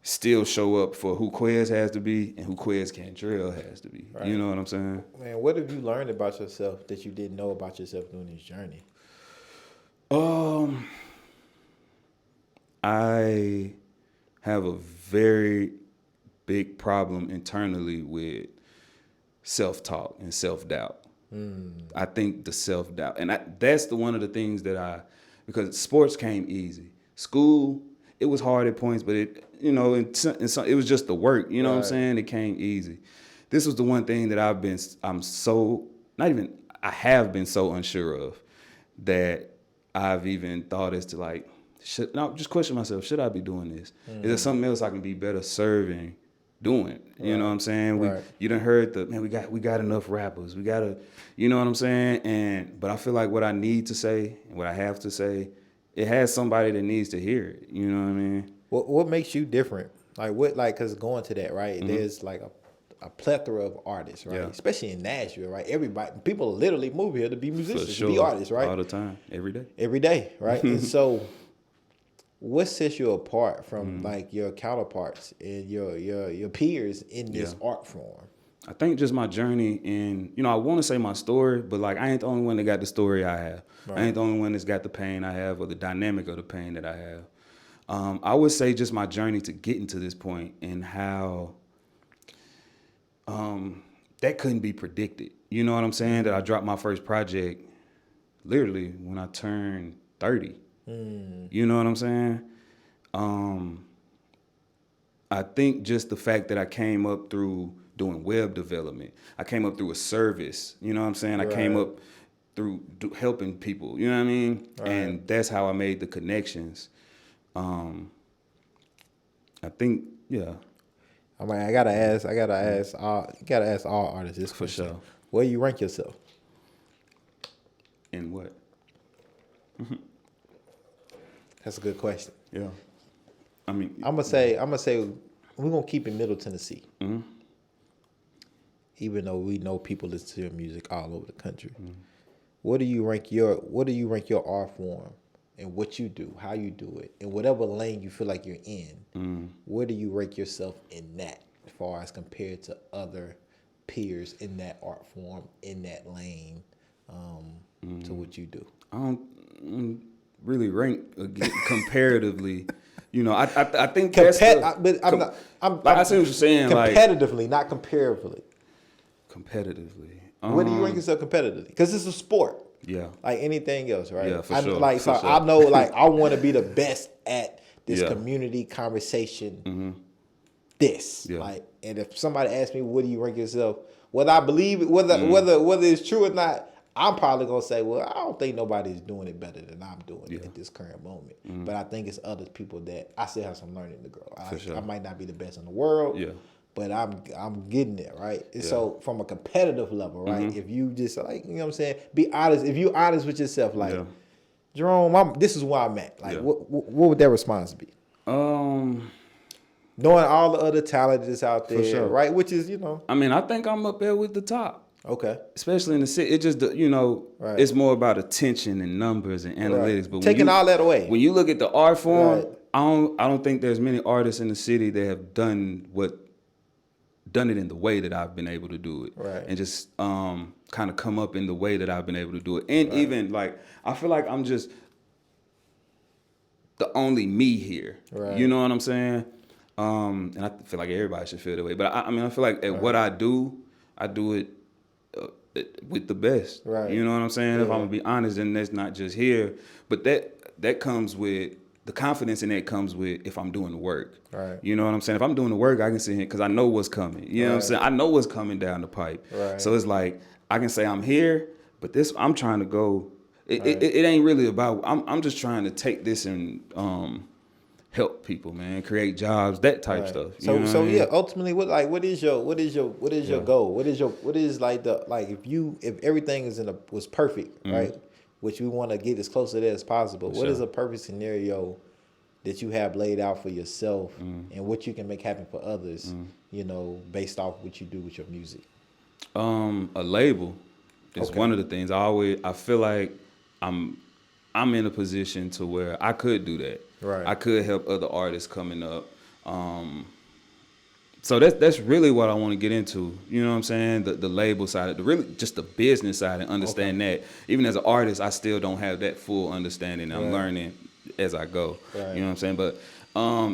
still show up for who Quez has to be and who Quez Cantrell has to be. Right. You know what I'm saying? Man, what have you learned about yourself that you didn't know about yourself during this journey? I have a very big problem internally with self-talk and self-doubt. I think the self-doubt, and that's one of the things that because sports came easy. School, it was hard at points, but it was just the work. You know what I'm Right. saying? It came easy. This was the one thing that I have been so unsure of that I've even thought as to like, just question myself, should I be doing this? Is there something else I can be better serving doing? You know what I'm saying? You done heard we got enough rappers. We gotta, you know what I'm saying? But I feel like what I need to say and what I have to say, it has somebody that needs to hear it. You know what I mean? What makes you different? Because going to that, right? There's like a plethora of artists, right? Yeah. Especially in Nashville, right? People literally move here to be musicians, For sure. to be artists, right? All the time, every day. Every day, right? And so, what sets you apart from like your counterparts and your peers in this art form? I think just my journey in, I want to say my story, but like I ain't the only one that got the story I have. Right. I ain't the only one that's got the pain I have or the dynamic of the pain that I have. I would say just my journey to getting to this point and how that couldn't be predicted. You know what I'm saying? That I dropped my first project literally when I turned 30. You know what I'm saying? I think just the fact that I came up through doing web development. I came up through a service. You know what I'm saying? Right. I came up through helping people. You know what I mean? Right. And that's how I made the connections. I think, yeah. I mean, I gotta ask all artists this question. sure. Where you rank yourself? In what? That's a good question. Yeah. I mean, I'm gonna say we're gonna keep in Middle Tennessee. Even though we know people listen to your music all over the country. What do you rank your art form and what you do, how you do it, in whatever lane you feel like you're in? Where do you rank yourself in that as far as compared to other peers in that art form, in that lane, to what you do? I don't really rank comparatively. I think that's I see what you're saying. Competitively, not comparatively. Competitively. Where do you rank yourself competitively? Because it's a sport. Yeah. Like anything else, right? Yeah, for sure. I know, like, I want to be the best at this Yeah. community conversation. This, Yeah. and if somebody asks me, "What do you rank yourself?" Whether I believe it, whether it's true or not, I'm probably gonna say, well, I don't think nobody's doing it better than I'm doing it Yeah. at this current moment. But I think it's other people that I still have some learning to grow. Sure. I might not be the best in the world, Yeah. but I'm getting there, right? And Yeah. so from a competitive level, right? If you just like, you know what I'm saying, be honest. If you're honest with yourself, like, Yeah. Jerome, this is where I'm at. Like, Yeah. what would that response be? Knowing all the other talent that's out there, sure. right? Which is, you know, I mean, I think I'm up there with the top. okay. Especially in the city, it just, you know, Right. it's more about attention and numbers and analytics. Right. But Taking all that away. when you look at the art form, Right. I don't think there's many artists in the city that have done it in the way that I've been able to do it, Right. and just kind of come up in the way that I've been able to do it. And even like I feel like I'm just the only me here. Right. You know what I'm saying? And I feel like everybody should feel that way. But I mean, I feel like at what I do it with the best. Right. You know what I'm saying? If Yeah. I'm gonna be honest, and that's not just here, but that comes with the confidence, and that comes with if I'm doing the work. Right. You know what I'm saying? If I'm doing the work, I can sit here because I know what's coming. You know what I'm Right. saying? I know what's coming down the pipe. Right. So it's like I can say I'm here, but I'm trying to go. It Right. it ain't really about. I'm just trying to take this and help people, man, create jobs, that type Right. stuff. You So know what so I mean? yeah, ultimately, what is your goal? What is like if everything was perfect, right? Which we want to get as close to that as possible. What is sure. a perfect scenario that you have laid out for yourself and what you can make happen for others? You know, based off what you do with your music. A label is Okay. one of the things. I feel like I'm in a position to where I could do that. Right. I could help other artists coming up. So that's really what I want to get into. You know what I'm saying? The label side, really just the business side, and understand that. Even as an artist, I still don't have that full understanding. I'm Right. learning as I go. Right. You know what I'm saying? But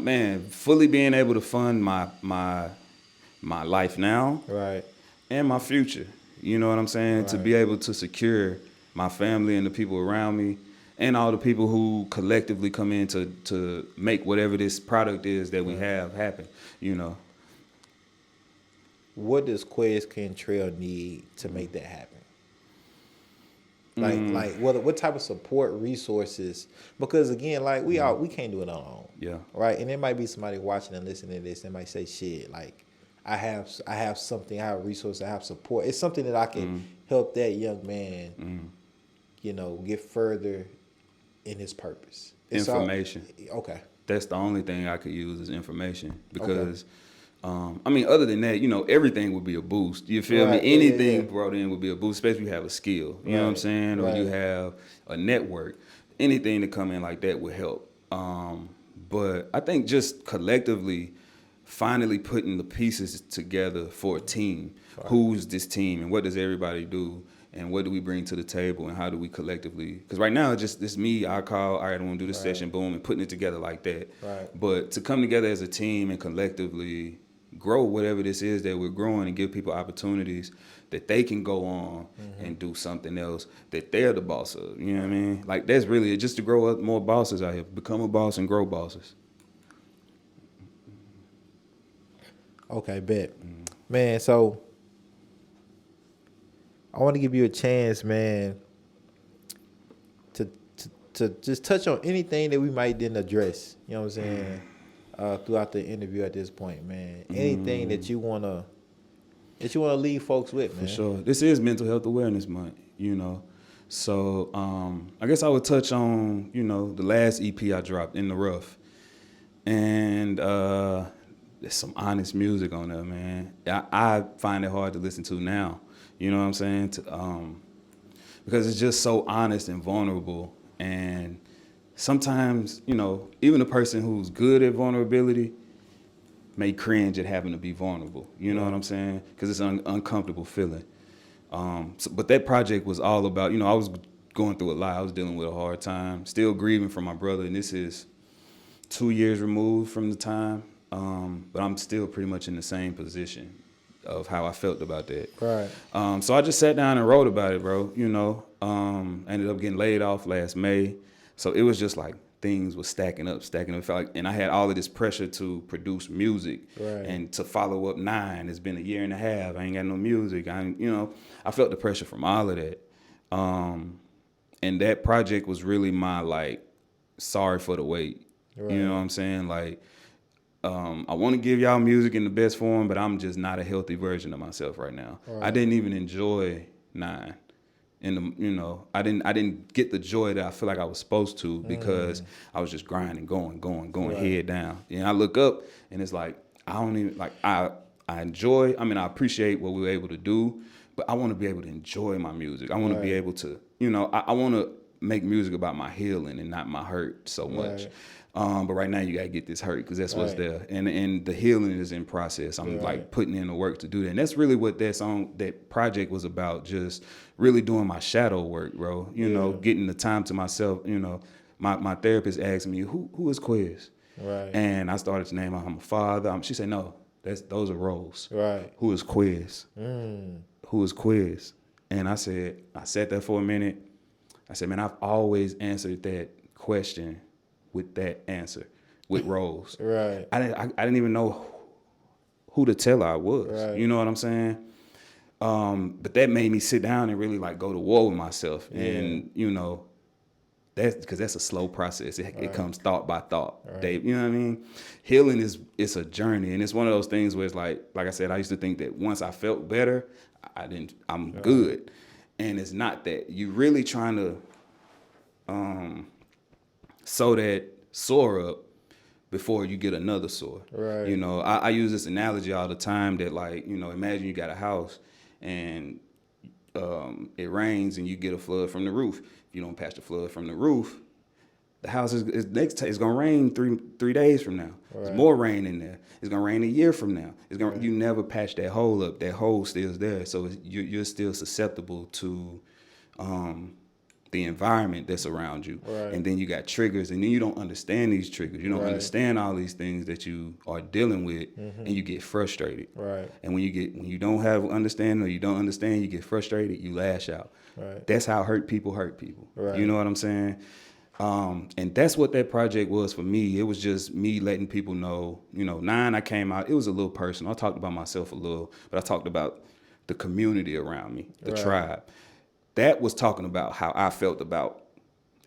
man, fully being able to fund my life now Right. and my future. You know what I'm saying? To Right. be able to secure my family and the people around me, and all the people who collectively come in to make whatever this product is that we have happen. You know. What does Quez Cantrell need to make that happen? Like what type of support resources? Because again, like we can't do it on our own. Yeah. Right. And there might be somebody watching and listening to this and might say, shit, like I have something, I have a resource, I have support. It's something that I can help that young man, you know, get further in his purpose. It's Information. Okay. That's the only thing I could use is information, because I mean, other than that, you know, everything would be a boost. You feel Right, me? yeah, Anything yeah. brought in would be a boost, especially if you have a skill. You know what I'm Right, saying? Or you right. have a network. Anything to come in like that would help. But I think just collectively, finally putting the pieces together for a team. Right. Who's this team, and what does everybody do, and what do we bring to the table, and how do we collectively? Because right now it's just me. I call, all right, I want to do this session, boom, and putting it together like that. Right. But to come together as a team and collectively grow whatever this is that we're growing, and give people opportunities that they can go on and do something else that they're the boss of. You know what I mean? Like, that's really it, just to grow up more bosses out here. Become a boss and grow bosses. Okay, bet. Man, so I want to give you a chance, man, to just touch on anything that we might didn't address. You know what I'm saying? Throughout the interview at this point, man. Anything that you wanna leave folks with, man. For sure. This is Mental Health Awareness Month, you know. So I guess I would touch on, you know, the last EP I dropped, In the Rough. And there's some honest music on there, man. I find it hard to listen to now. You know what I'm saying? Because it's just so honest and vulnerable. And sometimes, you know, even a person who's good at vulnerability may cringe at having to be vulnerable. You know what I'm saying? Because it's an uncomfortable feeling. But that project was all about, you know, I was going through a lot. I was dealing with a hard time, still grieving from my brother. And this is 2 years removed from the time. But I'm still pretty much in the same position of how I felt about that. Right. So I just sat down and wrote about it, bro. You know, ended up getting laid off last May. So it was just like things were stacking up. It felt like, and I had all of this pressure to produce music and to follow up 9. It's been a year and a half. I ain't got no music. I felt the pressure from all of that. And that project was really my like sorry for the wait. Right. You know what I'm saying? Like, I want to give y'all music in the best form, but I'm just not a healthy version of myself right now. Right. I didn't even enjoy 9. I didn't get the joy that I feel like I was supposed to because I was just grinding, going, Right. head down. And I look up and it's like, I don't even, like, I enjoy, I mean, I appreciate what we were able to do, but I want to be able to enjoy my music. I want to be Right. able to, I want to make music about my healing and not my hurt so much. Right. But right now you gotta get this hurt because that's what's Right. there, and the healing is in process. I'm like putting in the work to do that, and that's really what that project was about. Just really doing my shadow work, bro. Getting the time to myself. My therapist asked me, "Who is Quez?" Right. And I started to name I'm a father. She said, "No, those are roles. Right. Who is Quez? Who is Quez?" And I sat there for a minute. I said, "Man, I've always answered that question with that answer, with roles. Right. I didn't even know who to tell I was. Right. You know what I'm saying? But that made me sit down and really like go to war with myself. Yeah. And that's because that's a slow process. It comes thought by thought. Right. Dave, you know what I mean? Healing it's a journey, and it's one of those things where it's like I said, I used to think that once I felt better, I'm good, and it's not that. You really trying to sew that sore up before you get another sore. Right. I use this analogy all the time that like, imagine you got a house and it rains and you get a flood from the roof. If you don't patch the flood from the roof, the house is it's gonna rain three days from now. Right. There's more rain in there. It's gonna rain a year from now. You never patch that hole up. That hole still is there. So you're still susceptible to the environment that's around you. Right. And then you got triggers, and then you don't understand these triggers. You don't understand all these things that you are dealing with, and you get frustrated. Right. And when you don't have understanding or you don't understand, you get frustrated, you lash out. Right. That's how hurt people. Right. You know what I'm saying? And that's what that project was for me. It was just me letting people know, 9, I came out, it was a little personal. I talked about myself a little, but I talked about the community around me, the tribe. That was talking about how I felt about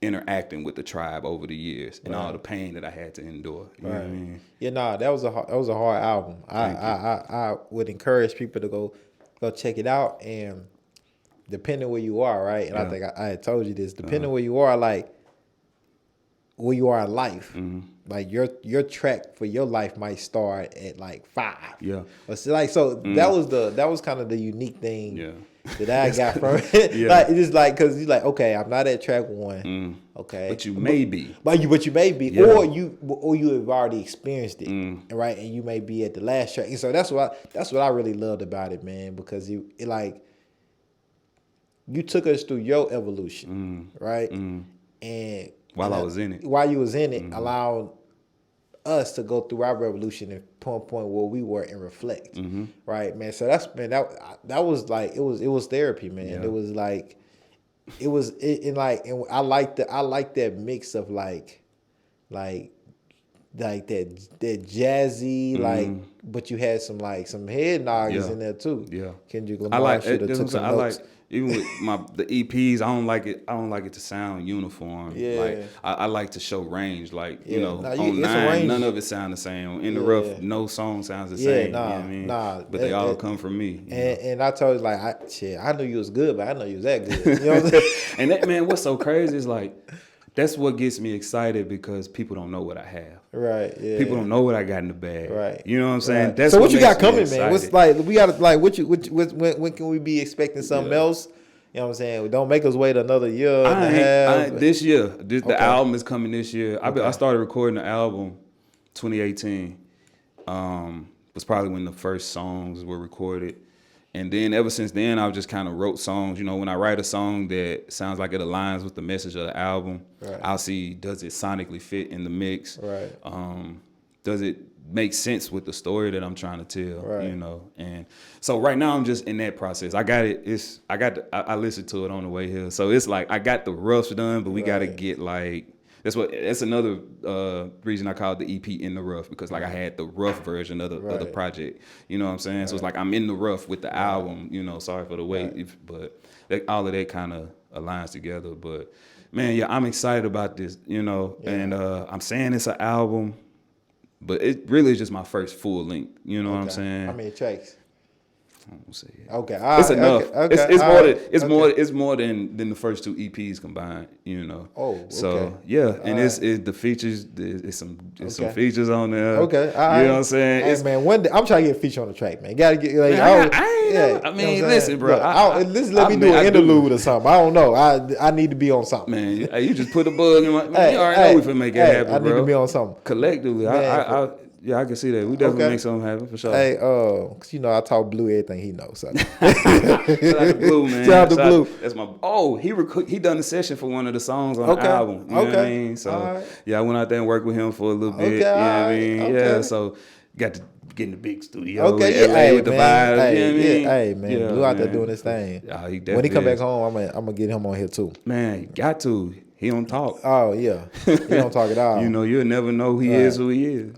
interacting with the tribe over the years and all the pain that I had to endure. You know what I mean? Yeah, that was a hard album. I would encourage people to go check it out, and depending where you are, right? And I think I had told you this. Depending where you are, like where you are in life, like your track for your life might start at like 5. Yeah. But that was kind of the unique thing. Yeah. That I got from it. Yeah. Like, it's just like, because you're like, okay, I'm not at track 1. Okay. But you may be. But you may be. Yeah. Or you have already experienced it. Right. And you may be at the last track. And so that's what I really loved about it, man, because you took us through your evolution. Right. And While I was in it. While you was in it, allowed us to go through our revolution and point where we were and reflect, right, man. So that was like it was therapy, man. Yeah. It was like and I like that mix of like that jazzy but you had some head noggins in there too. Yeah, Kendrick I Lamar like should have took some notes. Even with the EPs, I don't like it to sound uniform. Yeah. Like I like to show range. Like on it's a 9, range. none of it sound the same. In the rough, no song sounds the same. You know what I mean? But they all come from me. And I told you, like, I knew you was good, but I know you was that good. You know what I'm saying? And that, man, what's so crazy is like, that's what gets me excited because people don't know what I have. Right. Yeah. People don't know what I got in the bag. Right. You know what I'm saying? Right. That's so what you got makes me coming, man? What's excited. like we got like when can we be expecting something else? You know what I'm saying? Don't make us wait another year and a half. This year, the album is coming this year. I started recording the album 2018. Was probably when the first songs were recorded. And then ever since then, I just kind of wrote songs. When I write a song that sounds like it aligns with the message of the album, I'll see, does it sonically fit in the mix? Right. Does it make sense with the story that I'm trying to tell? Right. And so right now I'm just in that process. I got it. I listened to it on the way here. So it's like I got the roughs done, but we got to get like. That's another reason I called the EP In the Rough, because like I had the rough version of the project. You know what I'm saying? So it's like I'm in the rough with the album, sorry for the wait. But all of that kind of aligns together. But man, yeah, I'm excited about this, and I'm saying it's an album, but it really is just my first full length. You know what I'm saying? How many tracks? I won't say it. Okay, It's enough. Okay, It's more than the first 2 EPs combined. Oh, okay. So yeah, and it's the features. It's some features on there. Okay, you know what I'm saying? Hey, man, one day I'm trying to get a feature on the track, man. Gotta get like listen, bro. Let me do an interlude or something. I don't know. I need to be on something. Man, you just put a bug in my. Man, you already know we finna make it happen, bro. I need to be on something Collectively, man, I can see that. We definitely make something happen for sure. Hey, cause I taught Blue everything he knows. So. Shout out to Blue, man. Shout out to Blue. That's my. Oh, he done the session for one of the songs on the album. You know what I mean? So I went out there and worked with him for a little bit. You know what I mean? Okay. Yeah. So got to get in the big studio. Okay, LA with the vibe. Hey, you know what I mean? Hey, man, Blue out there doing his thing. When he come back home, I'm gonna get him on here too. Man, you got to. He don't talk. Oh yeah, he don't talk at all. You'll never know who he is who he is.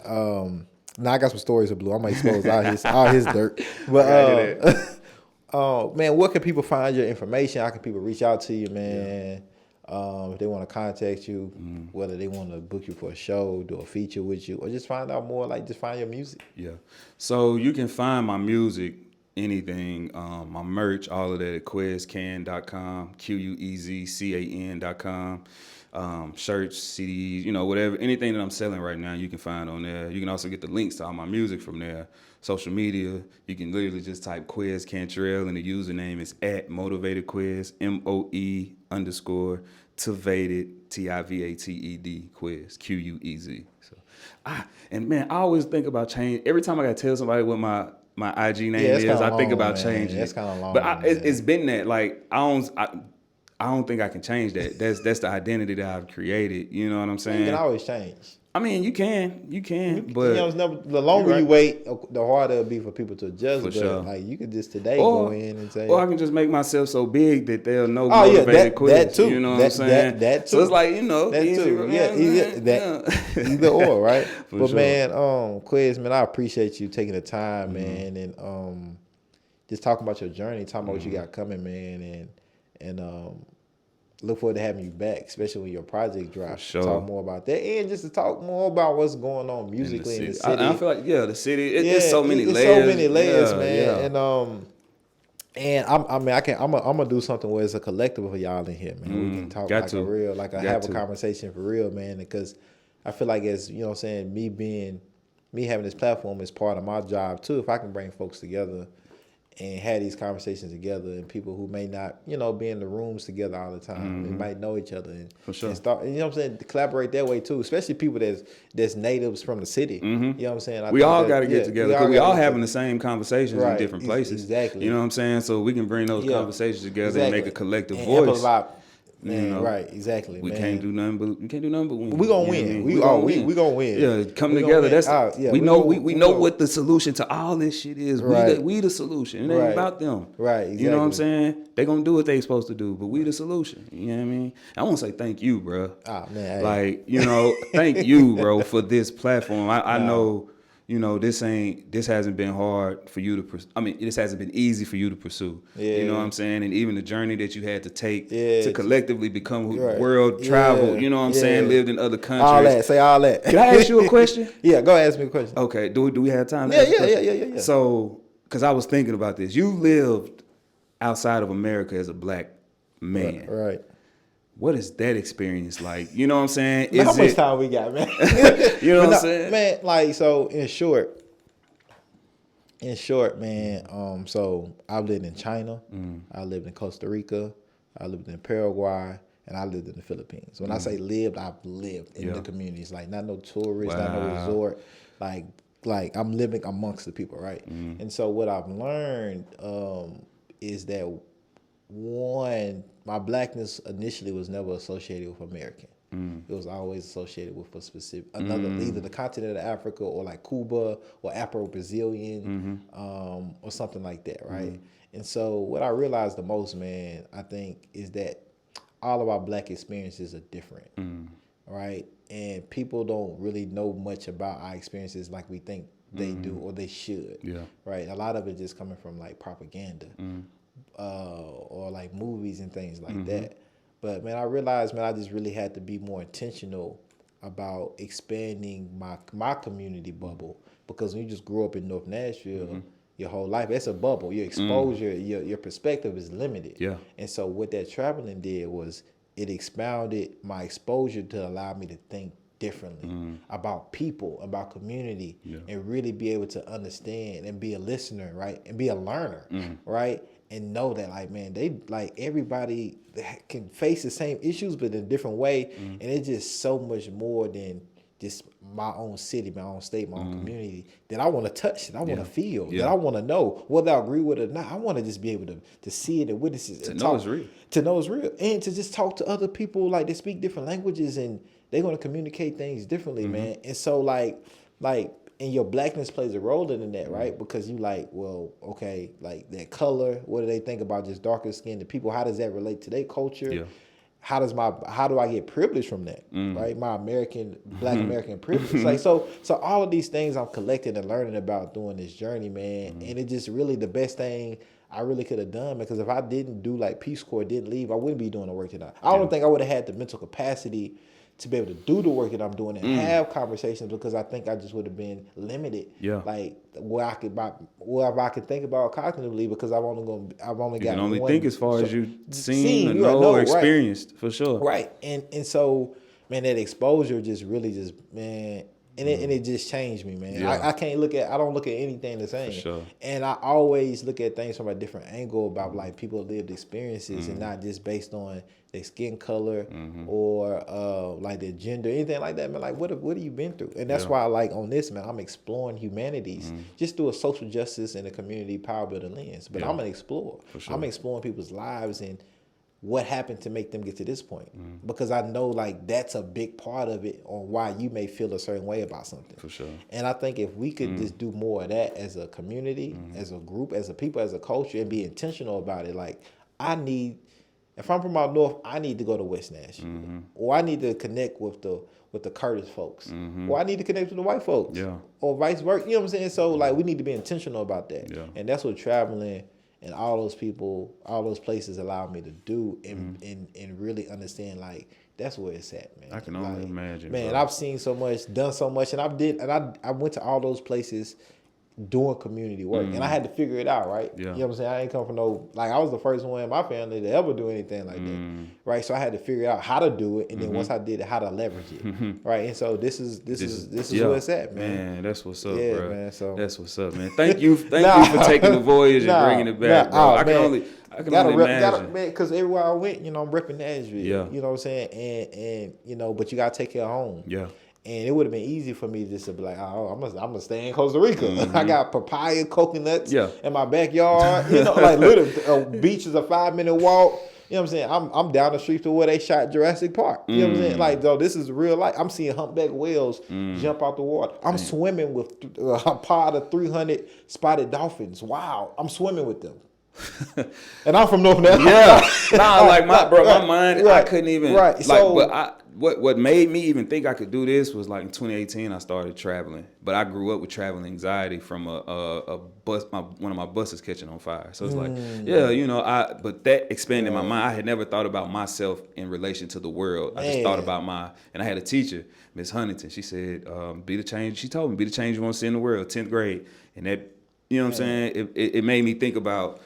Now I got some stories of Blue. I'm gonna expose all his dirt. But man, where can people find your information? How can people reach out to you, man? If they want to contact you, whether they want to book you for a show, do a feature with you, or just find out more, like just find your music. Yeah. So you can find my music, anything, my merch, all of that at quezcan.com, QUEZCAN.com. Shirts, CDs, whatever, anything that I'm selling right now, you can find on there. You can also get the links to all my music from there. Social media, you can literally just type Quez Cantrell, and the username is @MotivatedQuez, MOE_Tivated, TIVATED, Quez, QUEZ. So, and man, I always think about change. Every time I gotta tell somebody what my IG name is, I think about changing. That's kind of long. But it's been that. Like I don't think I can change that. That's the identity that I've created. You know what I'm saying? You can always change. I mean, you can, but it's never, the longer you wait, the harder it'll be for people to adjust. For but sure. Like you could just go in and say, or I can just make myself so big that they'll know motivated Quez. That too. You know what I'm saying? That too. So it's like that easy, too. Either or, right? But sure. Man, Quez, man, I appreciate you taking the time, man, and just talking about your journey, talking about what you got coming, man, and look forward to having you back, especially when your project drops. Sure. Talk more about that, and just to talk more about what's going on musically in the city. I feel like the city. It's so many layers. So many layers, man. Yeah. And I'm gonna do something where it's a collective of y'all in here, man. We can talk have a conversation for real, man. Because I feel like as me having this platform is part of my job too. If I can bring folks together and have these conversations together, and people who may not, be in the rooms together all the time, they might know each other and, for sure. And start, what I'm saying, to collaborate that way too, especially people that's natives from the city. You know what I'm saying? We all got to get together because we all having the same conversations in different places. Exactly. You know what I'm saying? So we can bring those conversations together and make a collective voice. Man, right, exactly. We can't do nothing but win. We gonna win. We gonna win. Yeah, come together. We know what the solution to all this shit is. Right. We the solution. It ain't about them. Right. Exactly. You know what I'm saying? They gonna do what they supposed to do, but we the solution. You know what I mean? I want to say thank you, bro. Man. Like thank you, bro, for this platform. I know. This hasn't been hard for you to pursue. I mean, this hasn't been easy for you to pursue. Yeah. You know what I'm saying? And even the journey that you had to take to collectively become world travel, you know what I'm saying? Lived in other countries. All that. Say all that. Can I ask you a question? Yeah, go ask me a question. Okay. Do we have time? Yeah. So, because I was thinking about this. You lived outside of America as a black man. Right. What is that experience like? You know what I'm saying? Man, how much time we got, man? You know what I'm saying? Man, like, so in short, man, so I've lived in China, I lived in Costa Rica, I lived in Paraguay, and I lived in the Philippines. When I say lived, I've lived in the communities, like not no tourist, not no resort, like I'm living amongst the people, right? And so what I've learned is that one, my blackness initially was never associated with American. It was always associated with a specific either the continent of Africa or like Cuba or Afro-Brazilian or something like that, right? And so what I realized the most, man, I think, is that all of our black experiences are different, right? And people don't really know much about our experiences like we think they do or they should, right? A lot of it just coming from like propaganda. Or like movies and things like that. But man, I realized, man, I just really had to be more intentional about expanding my community bubble, because when you just grew up in North Nashville your whole life, that's a bubble. Your exposure, your perspective is limited. Yeah. And so what that traveling did was it expounded my exposure to allow me to think differently about people, about community, and really be able to understand and be a listener, right? And be a learner, right? And know that, like, man, they, like, everybody can face the same issues, but in a different way. And it's just so much more than just my own city, my own state, my own community that I want to touch, that I want to feel, that I want to know, whether I agree with it or not. I want to just be able to see it and witness it. To know it's real. To know it's real. And to just talk to other people, like, they speak different languages and they're going to communicate things differently, man. And so, like, and your blackness plays a role in that, right? Because you like, well, okay, like that color, what do they think about just darker skinned people? How does that relate to their culture? Yeah. How do I get privilege from that, right? My Black American privilege. Like, so all of these things I'm collecting and learning about during this journey, man. And it just really the best thing I really could have done, because if I didn't do like Peace Corps, didn't leave, I wouldn't be doing the work that I don't think I would have had the mental capacity to be able to do the work that I'm doing and have conversations, because I think I just would have been limited. Yeah. Like where I could think about cognitively, because I've only You got can only one, think as far as you seen or you know know, or right. experienced, for sure. Right. And so, man, that exposure just really man, and it just changed me, man. Yeah. I don't look at anything the same. For sure. And I always look at things from a different angle about like people lived experiences and not just based on their skin color or like their gender, anything like that, man. Like what have you been through? And that's why, like, on this, man, I'm exploring humanities just through a social justice and a community power building lens. But I'm an explorer. Sure. I'm exploring people's lives and what happened to make them get to this point, because I know, like, that's a big part of it on why you may feel a certain way about something. For sure. And I think if we could just do more of that as a community, as a group, as a people, as a culture, and be intentional about it. Like, if I'm from out north, I need to go to West Nashville, or I need to connect with the Curtis folks, or I need to connect with the white folks, or vice versa. You know what I'm saying? So, like, we need to be intentional about that, and that's what traveling and all those people, all those places allow me to do, and really understand, like, that's where it's at, man. I can only imagine, man. bro. I've seen so much, done so much, and I went to all those places doing community work, and I had to figure it out, right? Yeah. You know what I'm saying? I ain't come from I was the first one in my family to ever do anything like that, right? So I had to figure out how to do it, and then once I did it, how to leverage it, right? And so this is where it's at, man. Man, that's what's up, Yeah, bro. man, so- That's what's up, man. Thank you for taking the voyage and bringing it back, bro. I can only imagine. Man, because everywhere I went, you know, I'm repping Nashville. Yeah. You know what I'm saying? And you know, but you gotta take care of home. Yeah. And it would have been easy for me just to be like, oh, I'm gonna stay in Costa Rica. I got papaya, coconuts in my backyard. You know, like literally, beach is a 5-minute walk. You know what I'm saying? I'm down the street to where they shot Jurassic Park. You know what I'm saying? Like, though, this is real life. I'm seeing humpback whales jump out the water. I'm swimming with a pod of 300 spotted dolphins. Wow, I'm swimming with them. And I'm from North Nashville. My mind, I couldn't even. Right. Like, So, but what made me even think I could do this was like in 2018 I started traveling, but I grew up with traveling anxiety from a bus, one of my buses catching on fire. So it's like, you know, but that expanded my mind. I had never thought about myself in relation to the world. I just thought about and I had a teacher, Miss Huntington. She said, be the change. She told me, be the change you want to see in the world, 10th grade. And that, you know what I'm saying? It made me think about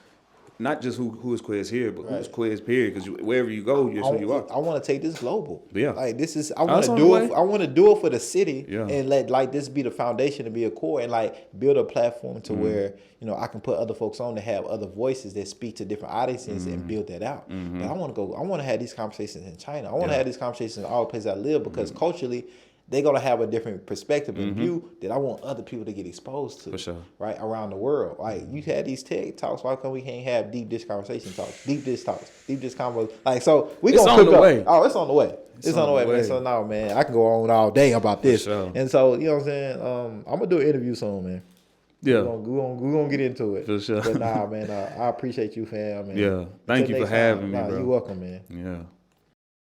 not just who is Quez here, but who's Quez period. Because wherever you go, you're who you are. I want to take this global. Yeah. Like this is I want to do it. I want to do it for the city and let like this be the foundation to be a core and like build a platform to where I can put other folks on to have other voices that speak to different audiences and build that out. But I want to have these conversations in China. I want to have these conversations in all the places I live because culturally, they're going to have a different perspective and view that I want other people to get exposed to. For sure. Right? Around the world. Like, you had these TED Talks. Why come we can't have deep dish conversation talks? Deep dish talks. Deep dish convos. Like, so we going to cook up. Way. Oh, it's on the way. It's on the way, man. So, now, man, I can go on all day about this. For sure. And so, you know what I'm saying? I'm going to do an interview soon, man. Yeah. We're gonna get into it. For sure. But, man, I appreciate you, fam. Yeah. Thank you for having me, bro. You're welcome, man. Yeah.